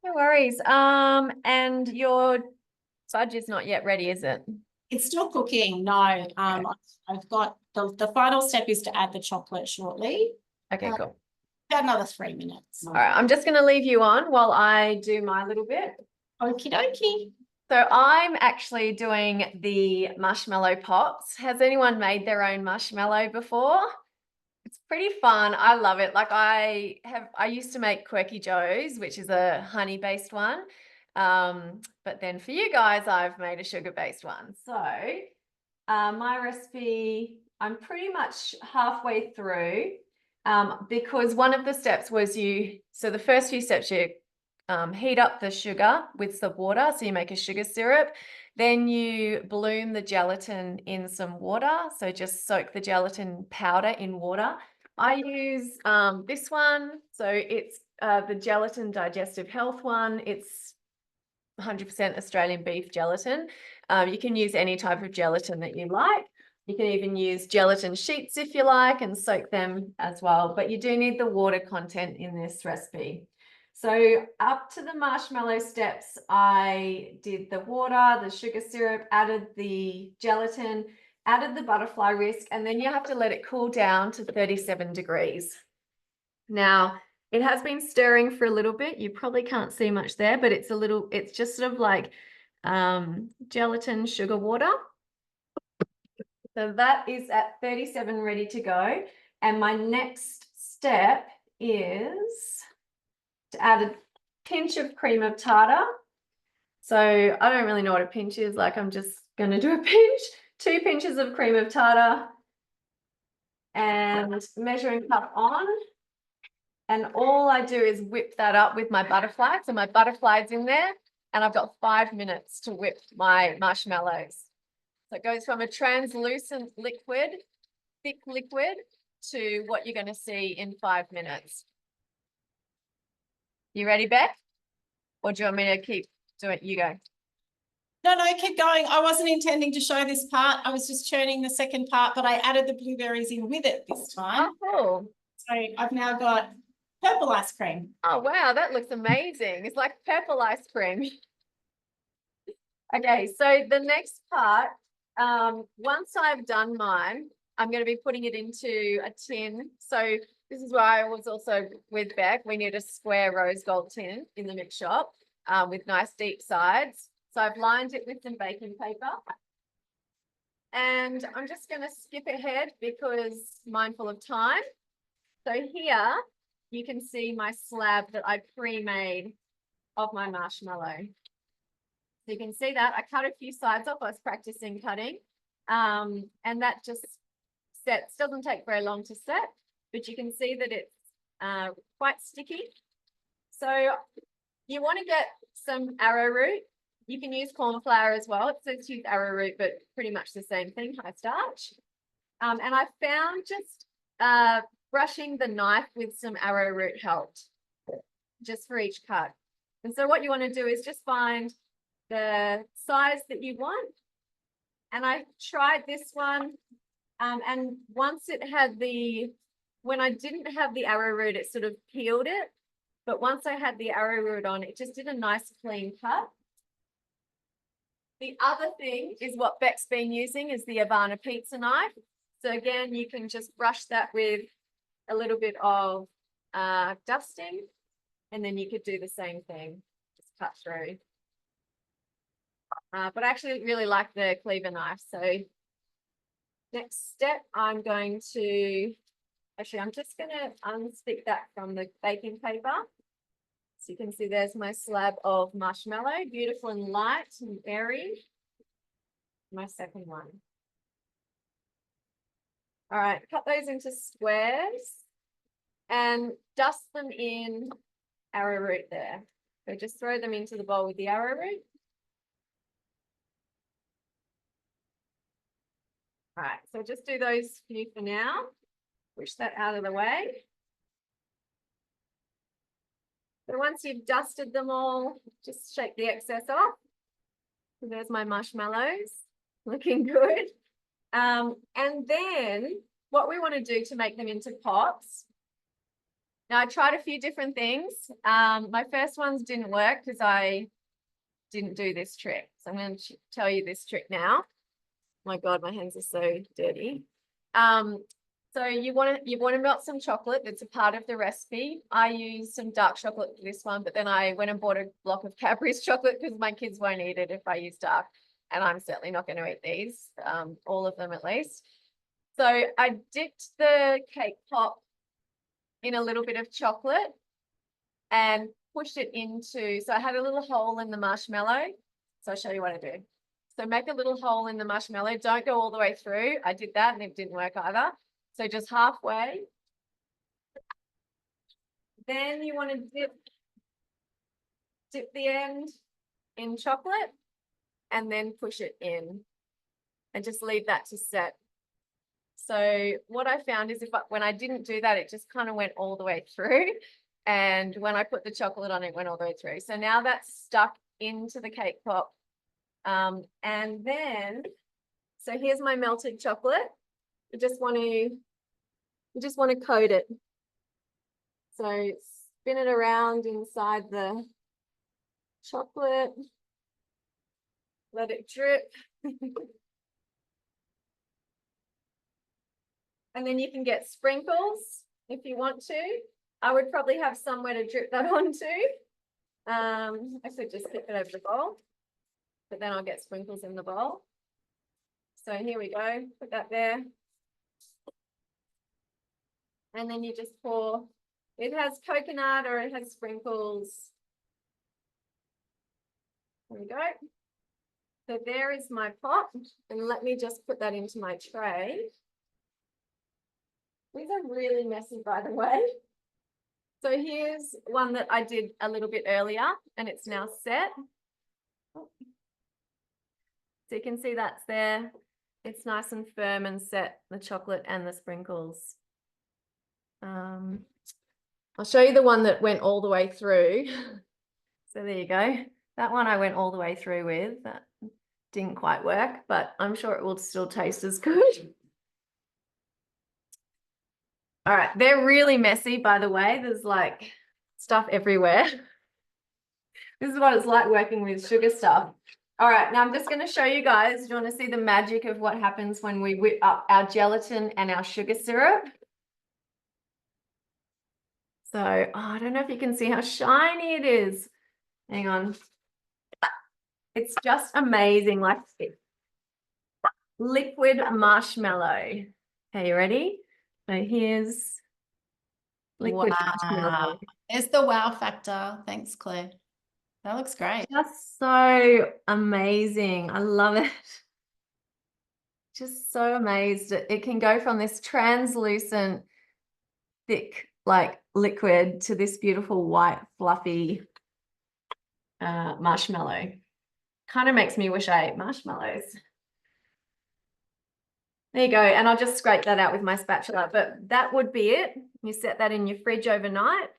A: No worries. And your fudge is not yet ready, is it?
B: It's still cooking. No, I've got the final step is to add the chocolate shortly.
A: Okay, cool.
B: About another 3 minutes.
A: All right, I'm just going to leave you on while I do my little bit.
B: Okie dokie.
A: So I'm actually doing the marshmallow pops. Has anyone made their own marshmallow before? It's pretty fun. I love it. Like I used to make Quirky Joe's, which is a honey-based one. But then for you guys, I've made a sugar-based one. So my recipe, I'm pretty much halfway through because one of the steps was so the first few steps you heat up the sugar with some water. So you make a sugar syrup. Then you bloom the gelatin in some water. So just soak the gelatin powder in water. I use this one. So it's the Gelatin Digestive Health one. It's 100% Australian beef gelatin. You can use any type of gelatin that you like. You can even use gelatin sheets if you like and soak them as well. But you do need the water content in this recipe. So up to the marshmallow steps, I did the water, the sugar syrup, added the gelatin, added the butterfly whisk, and then you have to let it cool down to 37 degrees. Now, it has been stirring for a little bit. You probably can't see much there, but it's just sort of like gelatin, sugar, water. So that is at 37 ready to go. And my next step is to add a pinch of cream of tartar. So I don't really know what a pinch is, like I'm just going to do a pinch, 2 pinches of cream of tartar and measuring cup on. And all I do is whip that up with my butterfly. So my butterfly's in there and I've got 5 minutes to whip my marshmallows. So it goes from a translucent liquid, thick liquid, to what you're going to see in 5 minutes. You ready, Beck? Or do you want me to keep doing it? You go.
B: No, keep going. I wasn't intending to show this part. I was just churning the second part, but I added the blueberries in with it this time.
A: Oh, cool.
B: So I've now got purple ice cream.
A: Oh, wow, that looks amazing. It's like purple ice cream. Okay, so the next part, once I've done mine, I'm going to be putting it into a tin. So this is why I was also with Beck. We need a square rose gold tin in the mix shop with nice deep sides. So I've lined it with some baking paper. And I'm just going to skip ahead because mindful of time. So here you can see my slab that I pre-made of my marshmallow. So you can see that I cut a few sides off. I was practicing cutting. And that just sets, doesn't take very long to set, but you can see that it's quite sticky. So you want to get some arrowroot. You can use corn flour as well. It says use arrowroot, but pretty much the same thing, high starch. And I found just brushing the knife with some arrowroot helped just for each cut. And so what you want to do is just find the size that you want. And I tried this one. And once it had when I didn't have the arrowroot, it sort of peeled it. But once I had the arrowroot on, it just did a nice clean cut. The other thing is what Beck's been using is the Havana pizza knife. So again, you can just brush that with a little bit of dusting, and then you could do the same thing, just cut through. But I actually really like the cleaver knife. So next step, I'm just going to unstick that from the baking paper. So you can see there's my slab of marshmallow, beautiful and light and airy. My second one. All right, cut those into squares and dust them in arrowroot there. So just throw them into the bowl with the arrowroot. All right, so just do those few for now. Push that out of the way. So once you've dusted them all, just shake the excess off. So there's my marshmallows, looking good. And then what we want to do to make them into pops. Now I tried a few different things. My first ones didn't work because I didn't do this trick. So I'm going to tell you this trick now. My God, my hands are so dirty. So you want to melt some chocolate. That's a part of the recipe. I use some dark chocolate for this one, but then I went and bought a block of Cadbury's chocolate because my kids won't eat it if I use dark, and I'm certainly not going to eat these, all of them at least. So I dipped the cake pop in a little bit of chocolate and pushed it into, so I had a little hole in the marshmallow. So I'll show you what I do. So make a little hole in the marshmallow. Don't go all the way through. I did that and it didn't work either. So just halfway. Then you want to dip the end in chocolate and then push it in and just leave that to set. So what I found is when I didn't do that, it just kind of went all the way through. And when I put the chocolate on, it went all the way through. So now that's stuck into the cake pop. And then, so here's my melted chocolate. You just want to coat it. So spin it around inside the chocolate. Let it drip. And then you can get sprinkles if you want to. I would probably have somewhere to drip that onto. I could just flip it over the bowl, but then I'll get sprinkles in the bowl. So here we go, put that there. And then you just pour, it has coconut or it has sprinkles. There we go. So there is my pot, and let me just put that into my tray. These are really messy, by the way. So here's one that I did a little bit earlier, and it's now set. So you can see that's there. It's nice and firm and set, the chocolate and the sprinkles. I'll show you the one that went all the way through. So there you go. That one I went all the way through with. That didn't quite work, but I'm sure it will still taste as good. All right, they're really messy, by the way. There's like stuff everywhere. This is what it's like working with sugar stuff. All right, now I'm just going to show you guys. Do you want to see the magic of what happens when we whip up our gelatin and our sugar syrup? So, I don't know if you can see how shiny it is. Hang on. It's just amazing, like liquid marshmallow. Okay, you ready? So here's liquid marshmallow.
B: Wow. There's the wow factor. Thanks, Claire. That looks great.
A: Just so amazing. I love it. Just so amazed. It can go from this translucent, thick, like liquid to this beautiful white, fluffy marshmallow. Kind of makes me wish I ate marshmallows. There you go. And I'll just scrape that out with my spatula. But that would be it. You set that in your fridge overnight,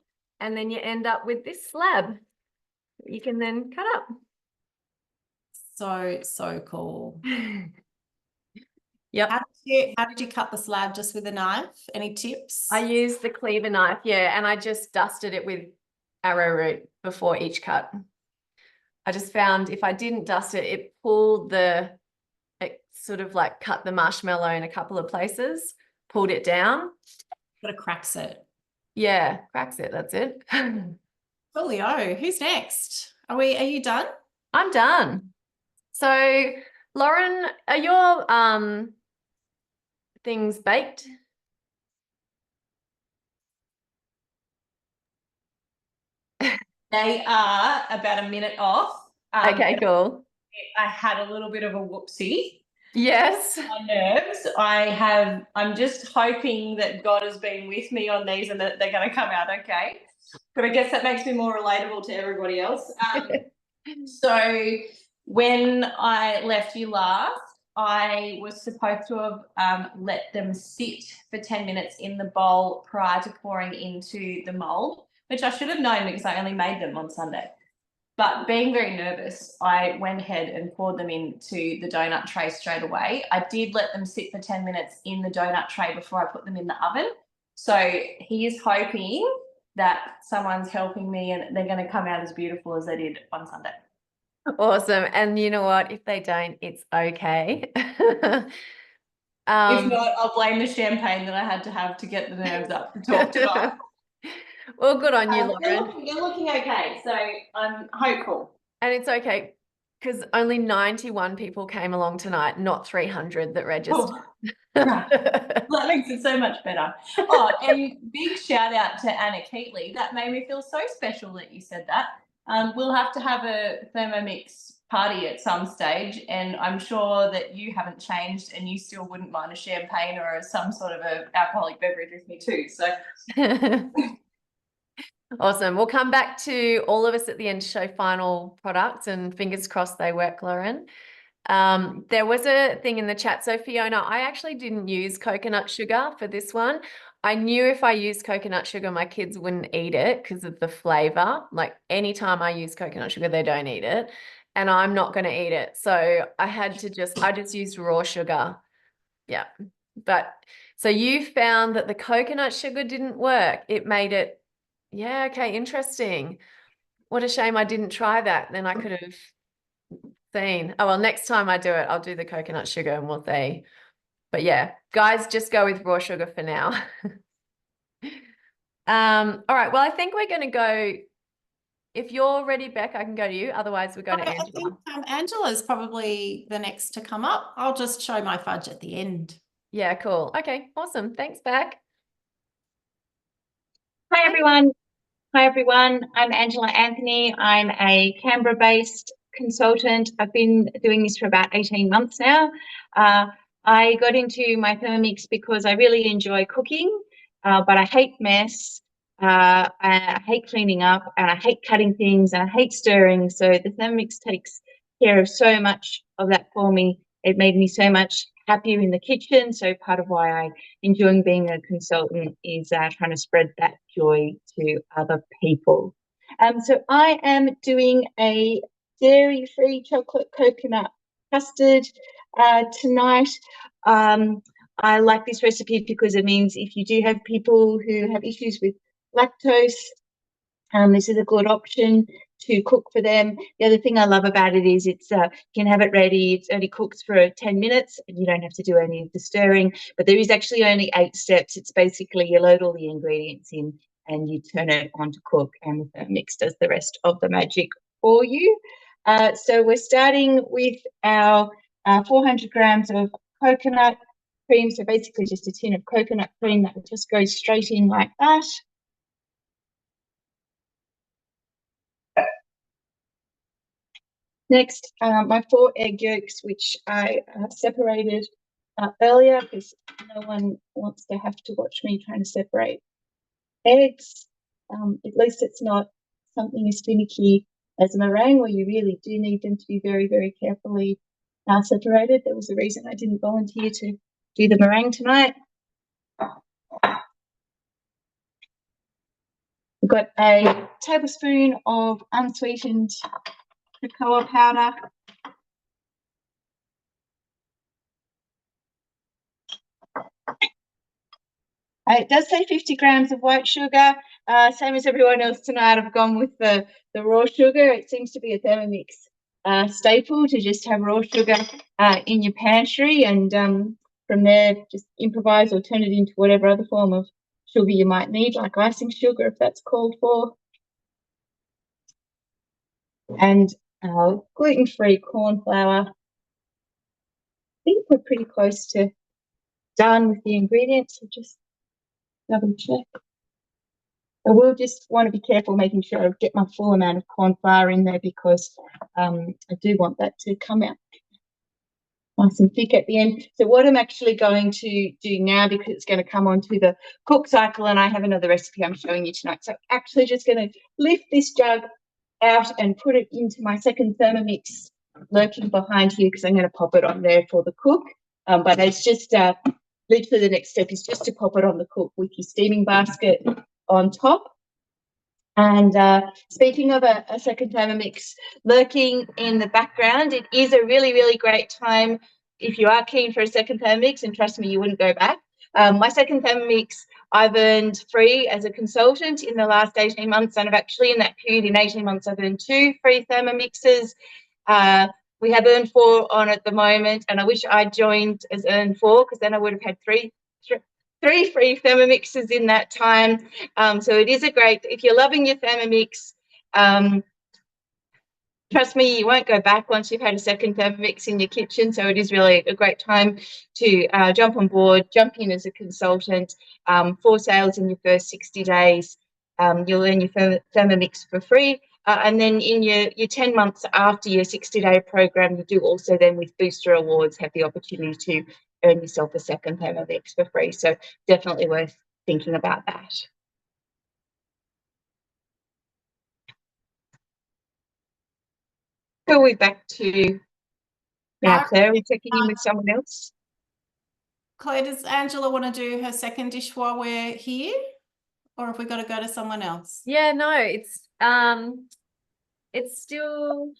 A: and then you end up with this slab that you can then cut up.
B: So cool.
A: Yep.
B: How did you cut the slab? Just with a knife? Any tips?
A: I used the cleaver knife, yeah, and I just dusted it with arrowroot before each cut. I just found if I didn't dust it, it pulled it sort of like cut the marshmallow in a couple of places, pulled it down.
B: Got to cracks it.
A: Yeah, cracks it, that's it.
B: Coolio. Who's next? Are you done?
A: I'm done. So, Lauren, are your things baked?
D: They are about a minute off.
A: Okay, cool.
D: I had a little bit of a whoopsie.
A: Yes.
D: My nerves. I'm just hoping that God has been with me on these and that they're going to come out okay. But I guess that makes me more relatable to everybody else. So when I left you last, I was supposed to have let them sit for 10 minutes in the bowl prior to pouring into the mold, which I should have known because I only made them on Sunday. But being very nervous, I went ahead and poured them into the donut tray straight away. I did let them sit for 10 minutes in the donut tray before I put them in the oven. So he is hoping that someone's helping me and they're going to come out as beautiful as they did on Sunday.
A: Awesome. And you know what? If they don't, it's okay.
D: If not, I'll blame the champagne that I had to have to get the nerves up to talk tonight.
A: Well, good on you, Lauren.
D: You're looking okay, so I'm hopeful.
A: And it's okay because only 91 people came along tonight, not 300 that registered.
D: Oh, right. That makes it so much better. Oh, and big shout out to Anna Keatley. That made me feel so special that you said that. We'll have to have a Thermomix party at some stage, and I'm sure that you haven't changed and you still wouldn't mind a champagne or some sort of an alcoholic beverage with me too. So
A: awesome. We'll come back to all of us at the end to show final products, and fingers crossed they work, Lauren. There was a thing in the chat. So Fiona, I actually didn't use coconut sugar for this one. I knew if I used coconut sugar, my kids wouldn't eat it because of the flavor. Like anytime I use coconut sugar, they don't eat it. And I'm not going to eat it. So I just used raw sugar. Yeah. But so you found that the coconut sugar didn't work. It made it, Yeah, okay, interesting. What a shame I didn't try that. Then I could have seen. Oh, well, next time I do it, I'll do the coconut sugar and we'll see. But yeah, guys, just go with raw sugar for now. All right, well, I think we're going to go. If you're ready, Beck, I can go to you. Otherwise, we're going to
B: I
A: Angela.
B: think Angela's probably the next to come up. I'll just show my fudge at the end.
A: Yeah, cool. Okay, awesome. Thanks, Beck.
G: Hi everyone. Hi everyone. I'm Angela Anthony. I'm a Canberra-based consultant. I've been doing this for about 18 months now. I got into my Thermomix because I really enjoy cooking, but I hate mess. I hate cleaning up, and I hate cutting things, and I hate stirring. So the Thermomix takes care of so much of that for me. It made me so much happier in the kitchen. So part of why I enjoy being a consultant is trying to spread that joy to other people. So I am doing a dairy-free chocolate coconut custard tonight. I like this recipe because it means if you do have people who have issues with lactose, this is a good option to cook for them. The other thing I love about it is it's you can have it ready. It only cooks for 10 minutes and you don't have to do any of the stirring, but there is actually only 8 steps. It's basically you load all the ingredients in and you turn it on to cook, and the Thermomix does the rest of the magic for you. So we're starting with our 400 grams of coconut cream. So basically just a tin of coconut cream that will just go straight in like that. Next, my 4 egg yolks, which I separated earlier because no one wants to have to watch me trying to separate eggs. At least it's not something as finicky as a meringue where you really do need them to be very, very carefully separated. There was a reason I didn't volunteer to do the meringue tonight. We've got a tablespoon of unsweetened cocoa powder. It does say 50 grams of white sugar. Same as everyone else tonight, I've gone with the raw sugar. It seems to be a Thermomix staple to just have raw sugar in your pantry, and from there just improvise or turn it into whatever other form of sugar you might need, like icing sugar if that's called for. And gluten-free corn flour. I think we're pretty close to done with the ingredients, so just double check. I will just want to be careful making sure I get my full amount of corn flour in there because I do want that to come out nice and thick at the end. So what I'm actually going to do now, because it's going to come onto the cook cycle and I have another recipe I'm showing you tonight. So I'm actually just going to lift this jug out and put it into my second Thermomix lurking behind here because I'm going to pop it on there for the cook. But it's just literally the next step is just to pop it on the cook with your steaming basket on top. And speaking of a second Thermomix lurking in the background, it is a really, really great time if you are keen for a second Thermomix, and trust me, you wouldn't go back. My second Thermomix I've earned free as a consultant in the last 18 months, and I've actually in that period in 18 months I've earned 2 free Thermomixes. We have earned 4 on at the moment, and I wish I'd joined as earned 4 because then I would have had three free Thermomixes in that time. So it is a great, if you're loving your Thermomix, trust me, you won't go back once you've had a second Thermomix in your kitchen. So it is really a great time to jump on board, jump in as a consultant. 4 sales in your first 60 days. You'll earn your Thermomix for free. And then in your 10 months after your 60-day program, you do also then with Booster Awards have the opportunity to earn yourself a second Thermomix for free. So definitely worth thinking about that. Go we back to now, Claire. Are we checking in with someone else?
B: Claire, does Angela want to do her second dish while we're here? Or have we got to go to someone else?
A: Yeah, no, it's still,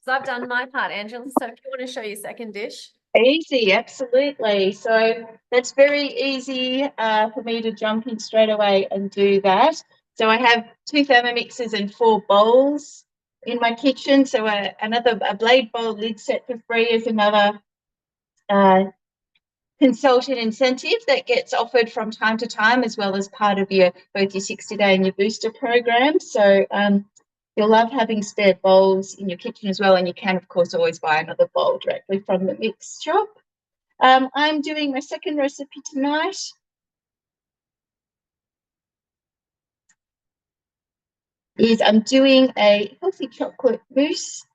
A: so I've done my part, Angela. So if you want to show your second dish.
G: Easy, absolutely. So that's very easy for me to jump in straight away and do that. So I have 2 Thermomixes and 4 bowls in my kitchen. So a blade bowl lid set for free is another consultant incentive that gets offered from time to time, as well as part of both your 60-day and your booster program. So you'll love having spare bowls in your kitchen as well, and you can of course always buy another bowl directly from the mix shop. I'm doing my second recipe tonight. I'm doing a healthy chocolate mousse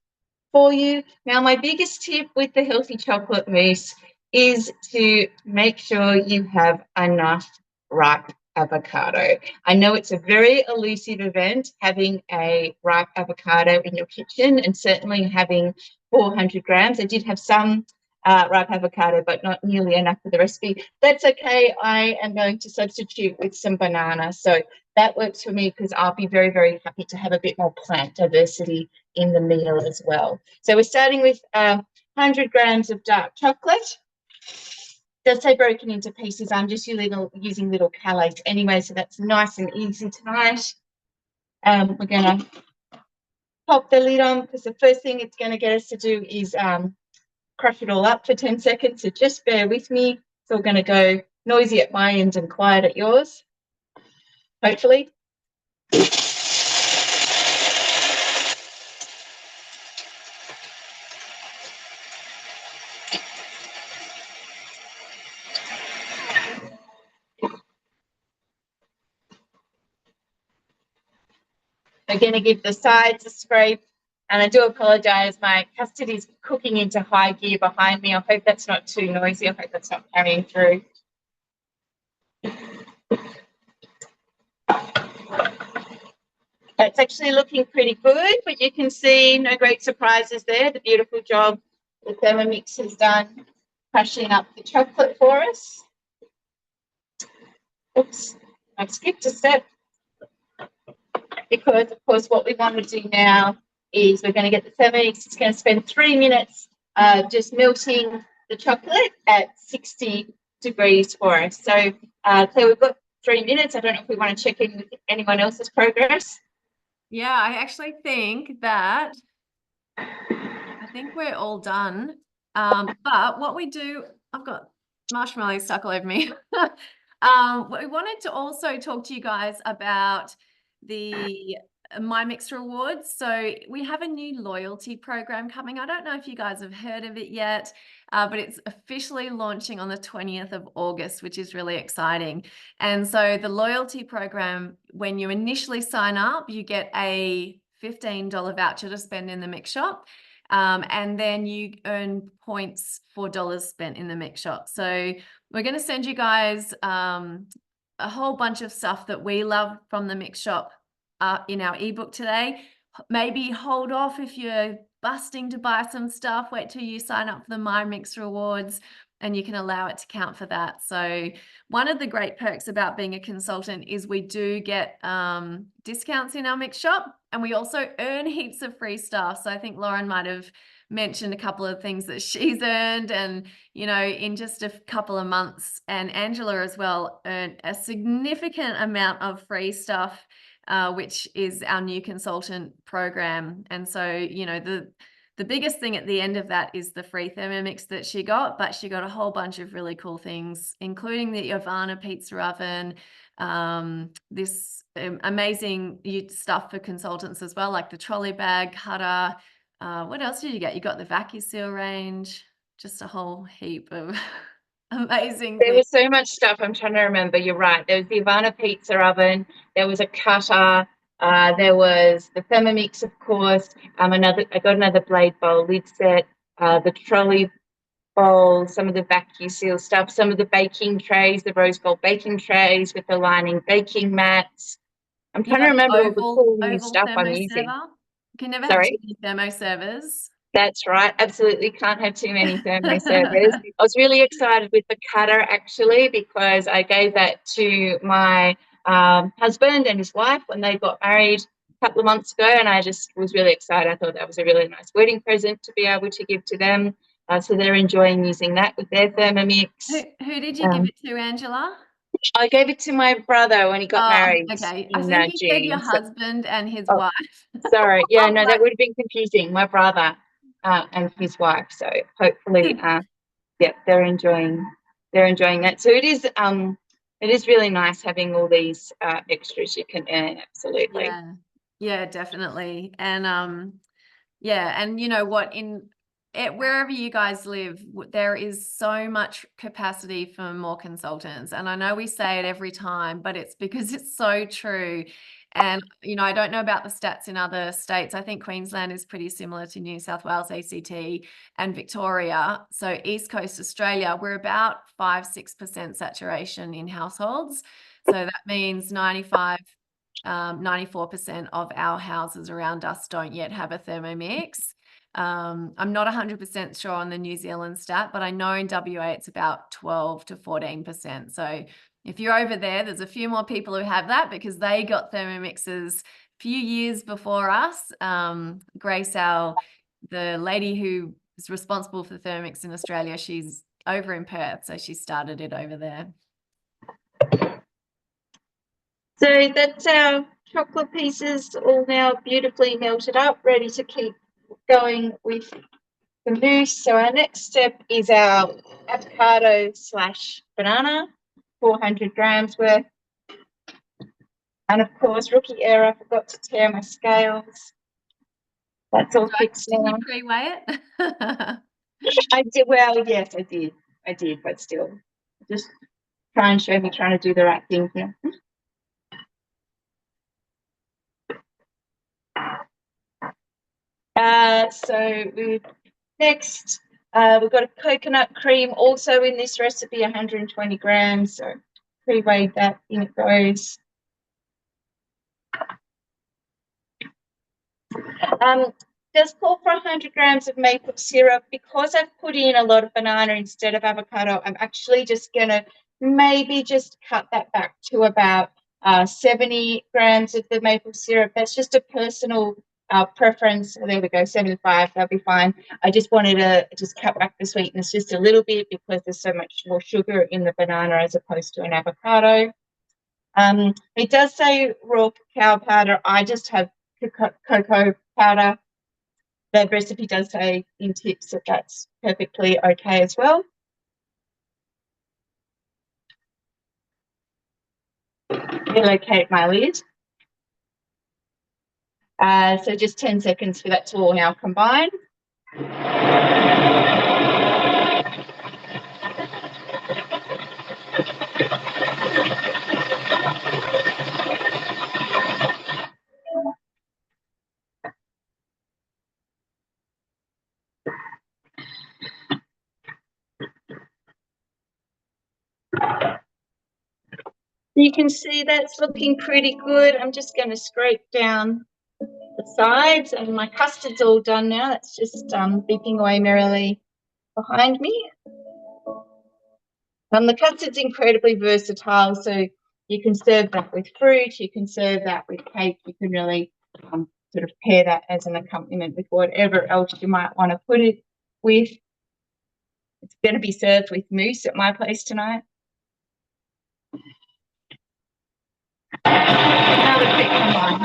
G: for you. Now, my biggest tip with the healthy chocolate mousse is to make sure you have enough ripe avocado. I know it's a very elusive event having a ripe avocado in your kitchen, and certainly having 400 grams. I did have some ripe avocado, but not nearly enough for the recipe. That's okay. I am going to substitute with some banana. So that works for me, because I'll be very, very happy to have a bit more plant diversity in the meal as well. So we're starting with 100 grams of dark chocolate. Does say broken into pieces. I'm just using little calates anyway, so that's nice and easy tonight. We're going to pop the lid on, because the first thing it's going to get us to do is crush it all up for 10 seconds. So just bear with me. It's all going to go noisy at my end and quiet at yours, hopefully. I'm going to give the sides a scrape, and I do apologise, my custard is cooking into high gear behind me. I hope that's not too noisy. I hope that's not carrying through. It's actually looking pretty good, but you can see no great surprises there. The beautiful job the Thermomix has done crushing up the chocolate for us. Oops, I've skipped a step, because of course what we want to do now is we're going to get the Thermomix. It's going to spend 3 minutes just melting the chocolate at 60 degrees for us. So Claire, we've got 3 minutes. I don't know if we want to check in with anyone else's progress.
A: Yeah, I actually think that we're all done. But what we do, I've got marshmallows stuck all over me. We wanted to also talk to you guys about the My Mix rewards. So we have a new loyalty program coming. I don't know if you guys have heard of it yet, but it's officially launching on the 20th of August, which is really exciting. And so the loyalty program, when you initially sign up, you get a $15 voucher to spend in the mix shop. And then you earn points for dollars spent in the mix shop. So we're going to send you guys a whole bunch of stuff that we love from the mix shop in our ebook today. Maybe hold off if you're busting to buy some stuff. Wait till you sign up for the My Mix rewards, and you can allow it to count for that. So one of the great perks about being a consultant is we do get discounts in our mix shop, and we also earn heaps of free stuff. So I think Lauren might have mentioned a couple of things that she's earned, and you know, in just a couple of months, and Angela as well earned a significant amount of free stuff, which is our new consultant program. And so, you know, the biggest thing at the end of that is the free Thermomix that she got, but she got a whole bunch of really cool things, including the Ivana pizza oven, this amazing stuff for consultants as well, like the trolley bag cutter. What else did you get? You got the vacuum seal range, just a whole heap of amazing
G: There
A: things.
G: was so much stuff. I'm trying to remember. You're right. There was the Ivana pizza oven. There was a cutter. There was the Thermomix, of course. I got another blade bowl lid set. The trolley bowl. Some of the vacuum seal stuff. Some of the baking trays. The rose gold baking trays with the lining baking mats. I'm trying to remember all the cool new stuff I'm using.
A: You can never have
G: Sorry?
A: too many thermo servers.
G: That's right. Absolutely can't have too many thermo servers. I was really excited with the cutter actually, because I gave that to my husband and his wife when they got married a couple of months ago, and I just was really excited. I thought that was a really nice wedding present to be able to give to them. So they're enjoying using that with their Thermomix.
A: Who did you give it to, Angela?
G: I gave it to my brother when he got married
A: Okay. I
G: in
A: think he said your
G: June. So,
A: husband and his
G: oh,
A: wife.
G: sorry. Yeah, no,
A: Like,
G: that would have been confusing. My brother and his wife. So hopefully, yeah, they're enjoying that. So it is really nice having all these extras you can earn. Absolutely.
A: yeah, definitely. And yeah, and you know what, wherever you guys live, there is so much capacity for more consultants. And I know we say it every time, but it's because it's so true. And, you know, I don't know about the stats in other states. I think Queensland is pretty similar to New South Wales, ACT, and Victoria. So East Coast Australia, we're about 5-6% saturation in households. So that means 94% of our houses around us don't yet have a Thermomix. I'm not 100% sure on the New Zealand stat, but I know in WA it's about 12 to 14%. So if you're over there, there's a few more people who have that because they got Thermomixes a few years before us. Grace, the lady who is responsible for Thermomix in Australia, she's over in Perth, so she started it over there.
G: So that's our chocolate pieces all now beautifully melted up, ready to keep going with the mousse. So our next step is our avocado / banana, 400 grams worth. And of course, rookie error, I forgot to tear my scales. That's all fixed
A: Did
G: now.
A: you pre-weigh it?
G: I did, well, yes, I did, but still, just try and show me trying to do the right thing here. So next, we've got a coconut cream also in this recipe, 120 grams. So pre-weighed that, in it goes. Just call for 100 grams of maple syrup. Because I've put in a lot of banana instead of avocado, I'm actually just going to maybe just cut that back to about 70 grams of the maple syrup. That's just a personal preference. There we go, 75, that'll be fine. I just wanted to just cut back the sweetness just a little bit because there's so much more sugar in the banana as opposed to an avocado. It does say raw cacao powder. I just have cocoa powder. The recipe does say in tips that that's perfectly okay as well. Relocate my lid. So just 10 seconds for that to all now combine. You can see that's looking pretty good. I'm just going to scrape down the sides, and my custard's all done now. That's just beeping away merrily behind me. The custard's incredibly versatile, so you can serve that with fruit, you can serve that with cake, you can really sort of pair that as an accompaniment with whatever else you might want to put it with. It's going to be served with mousse at my place tonight. Another quick combine.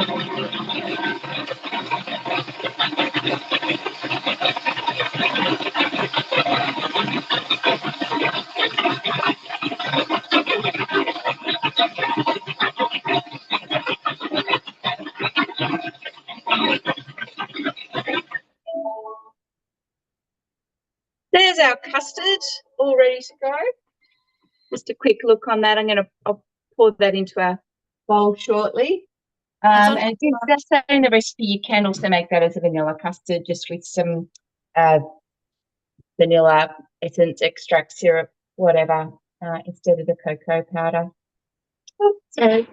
G: There's our custard all ready to go. Just a quick look on that. I'll pour that into our bowl shortly. And it does say in the recipe you can also make that as a vanilla custard, just with some vanilla essence, extract, syrup, whatever, instead of the cocoa powder. So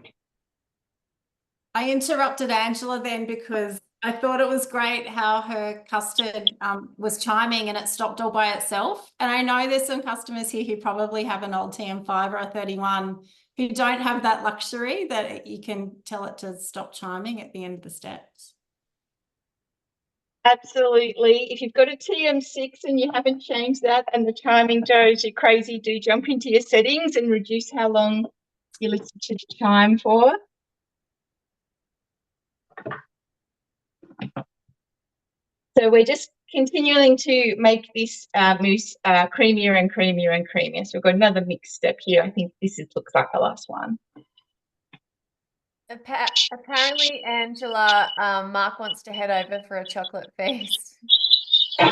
B: I interrupted Angela then because I thought it was great how her custard was chiming and it stopped all by itself. And I know there's some customers here who probably have an old TM5 or a 31 who don't have that luxury that you can tell it to stop chiming at the end of the steps.
G: absolutely. If you've got a TM6 and you haven't changed that and the chiming goes you crazy, do jump into your settings and reduce how long you listen to the chime for. So we're just continuing to make this mousse creamier and creamier and creamier. So we've got another mix step here. I think this looks like the last one.
A: Apparently, Angela, Mark wants to head over for a chocolate feast. I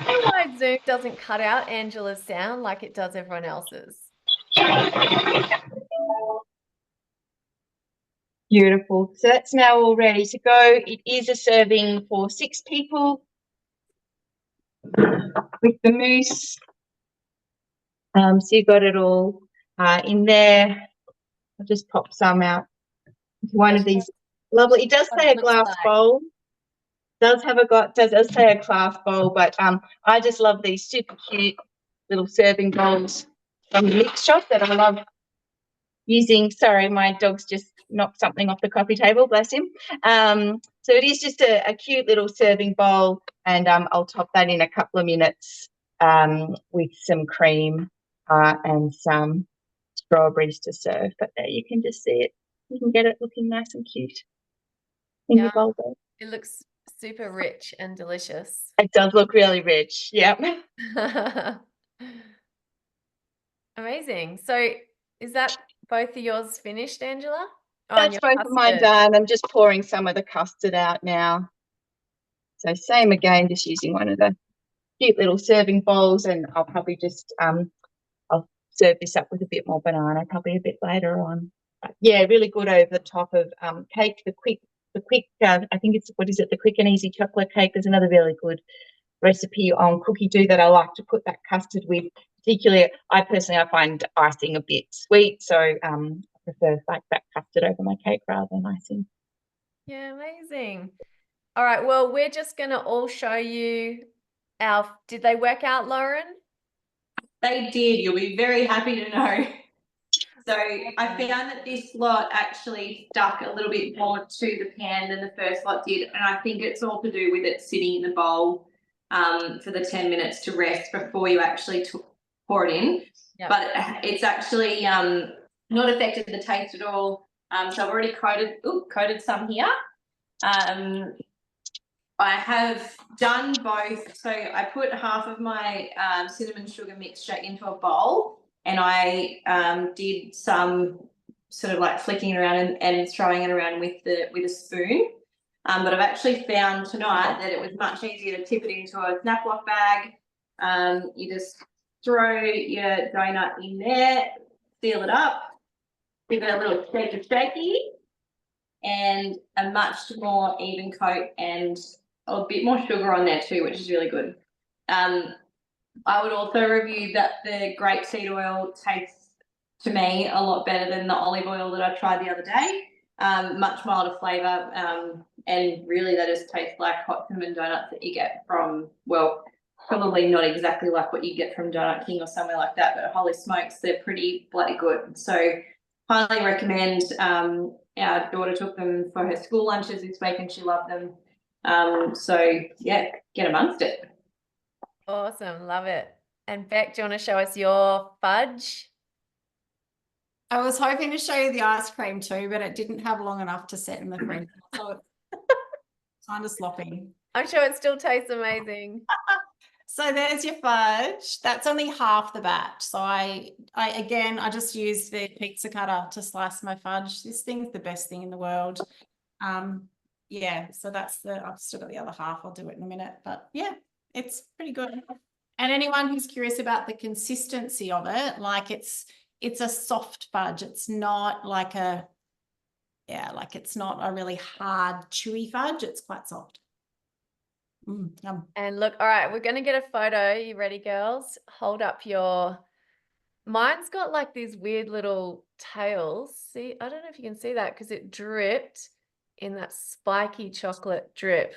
A: don't know why Zoom doesn't cut out Angela's sound like it does everyone else's.
G: Beautiful. So that's now all ready to go. It is a serving for 6 people with the mousse. So you got it all in there. I'll just pop some out into one of these lovely. It does say a glass bowl. Does say a glass bowl, but I just love these super cute little serving bowls from the mix shop that I love using. Sorry, my dog's just knocked something off the coffee table, bless him. So it is just a cute little serving bowl, and I'll top that in a couple of minutes with some cream and some strawberries to serve. But there you can just see it. You can get it looking nice and cute in your bowl there.
A: It looks super rich and delicious.
G: It does look really rich. Yep.
A: Amazing. So is that both of yours finished, Angela?
G: That's both of mine done. I'm just pouring some of the custard out now. So same again, just using one of the cute little serving bowls, and I'll probably just I'll serve this up with a bit more banana probably a bit later on. But yeah, really good over the top of cake. The quick I think it's, what is it, the quick and easy chocolate cake. There's another really good recipe on Cookidoo that I like to put that custard with. Particularly, I find icing a bit sweet, so I prefer like that custard over my cake rather than icing.
A: Yeah, amazing. All right, well, we're just going to all show you did they work out, Lauren?
D: They did. You'll be very happy to know. So I found that this lot actually stuck a little bit more to the pan than the first lot did, and I think it's all to do with it sitting in the bowl for the 10 minutes to rest before you actually pour it in. Yep. But it's actually not affected the taste at all. So I've already coated some here. I have done both. So I put half of my cinnamon sugar mixture into a bowl, and I did some sort of like flicking it around and throwing it around with a spoon. But I've actually found tonight that it was much easier to tip it into a Snaplock bag. You just throw your donut in there, seal it up, give it a little shaky, and a much more even coat and a bit more sugar on there too, which is really good. I would also review that the grapeseed oil tastes to me a lot better than the olive oil that I tried the other day. Much milder flavour, and really they just taste like hot cinnamon donuts that you get from, well, probably not exactly like what you get from Donut King or somewhere like that, but holy smokes, they're pretty bloody good. So highly recommend. Our daughter took them for her school lunches this week and she loved them. So yeah, get amongst it.
A: Awesome, love it. And Beck, do you want to show us your fudge?
B: I was hoping to show you the ice cream too, but it didn't have long enough to set in the fridge. So it's kind of sloppy.
A: I'm sure it still tastes amazing.
B: So there's your fudge. That's only half the batch. So I just used the pizza cutter to slice my fudge. This thing's the best thing in the world. Yeah, so I've still got the other half. I'll do it in a minute, but yeah, it's pretty good. And anyone who's curious about the consistency of it, like it's a soft fudge. It's not like it's not a really hard, chewy fudge. It's quite soft. Yum.
A: And look, all right, we're going to get a photo. You ready, girls? Hold up mine's got like these weird little tails. See, I don't know if you can see that because it dripped in that spiky chocolate drip.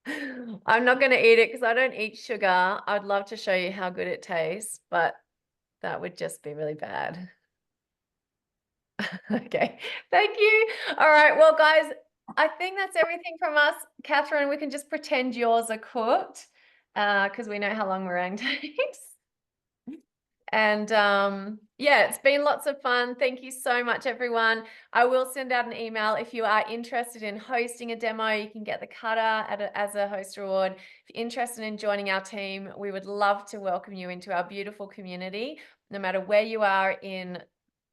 A: I'm not going to eat it because I don't eat sugar. I'd love to show you how good it tastes, but that would just be really bad. Okay, thank you. All right, well, guys, I think that's everything from us. Katherine, we can just pretend yours are cooked because we know how long meringue takes. And yeah, it's been lots of fun. Thank you so much, everyone. I will send out an email if you are interested in hosting a demo. You can get the cutter as a host reward. If you're interested in joining our team, we would love to welcome you into our beautiful community, no matter where you are in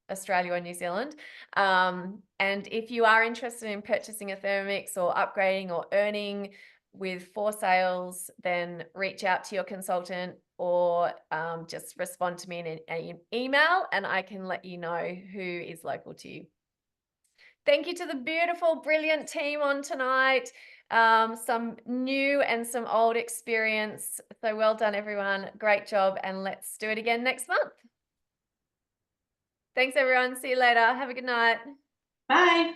A: Australia or New Zealand. And if you are interested in purchasing a Thermomix or upgrading or earning with for sales, then reach out to your consultant or just respond to me in an email and I can let you know who is local to you. Thank you to the beautiful, brilliant team on tonight. Some new and some old experience. So well done, everyone. Great job. And let's do it again next month. Thanks, everyone. See you later. Have a good night.
D: Bye.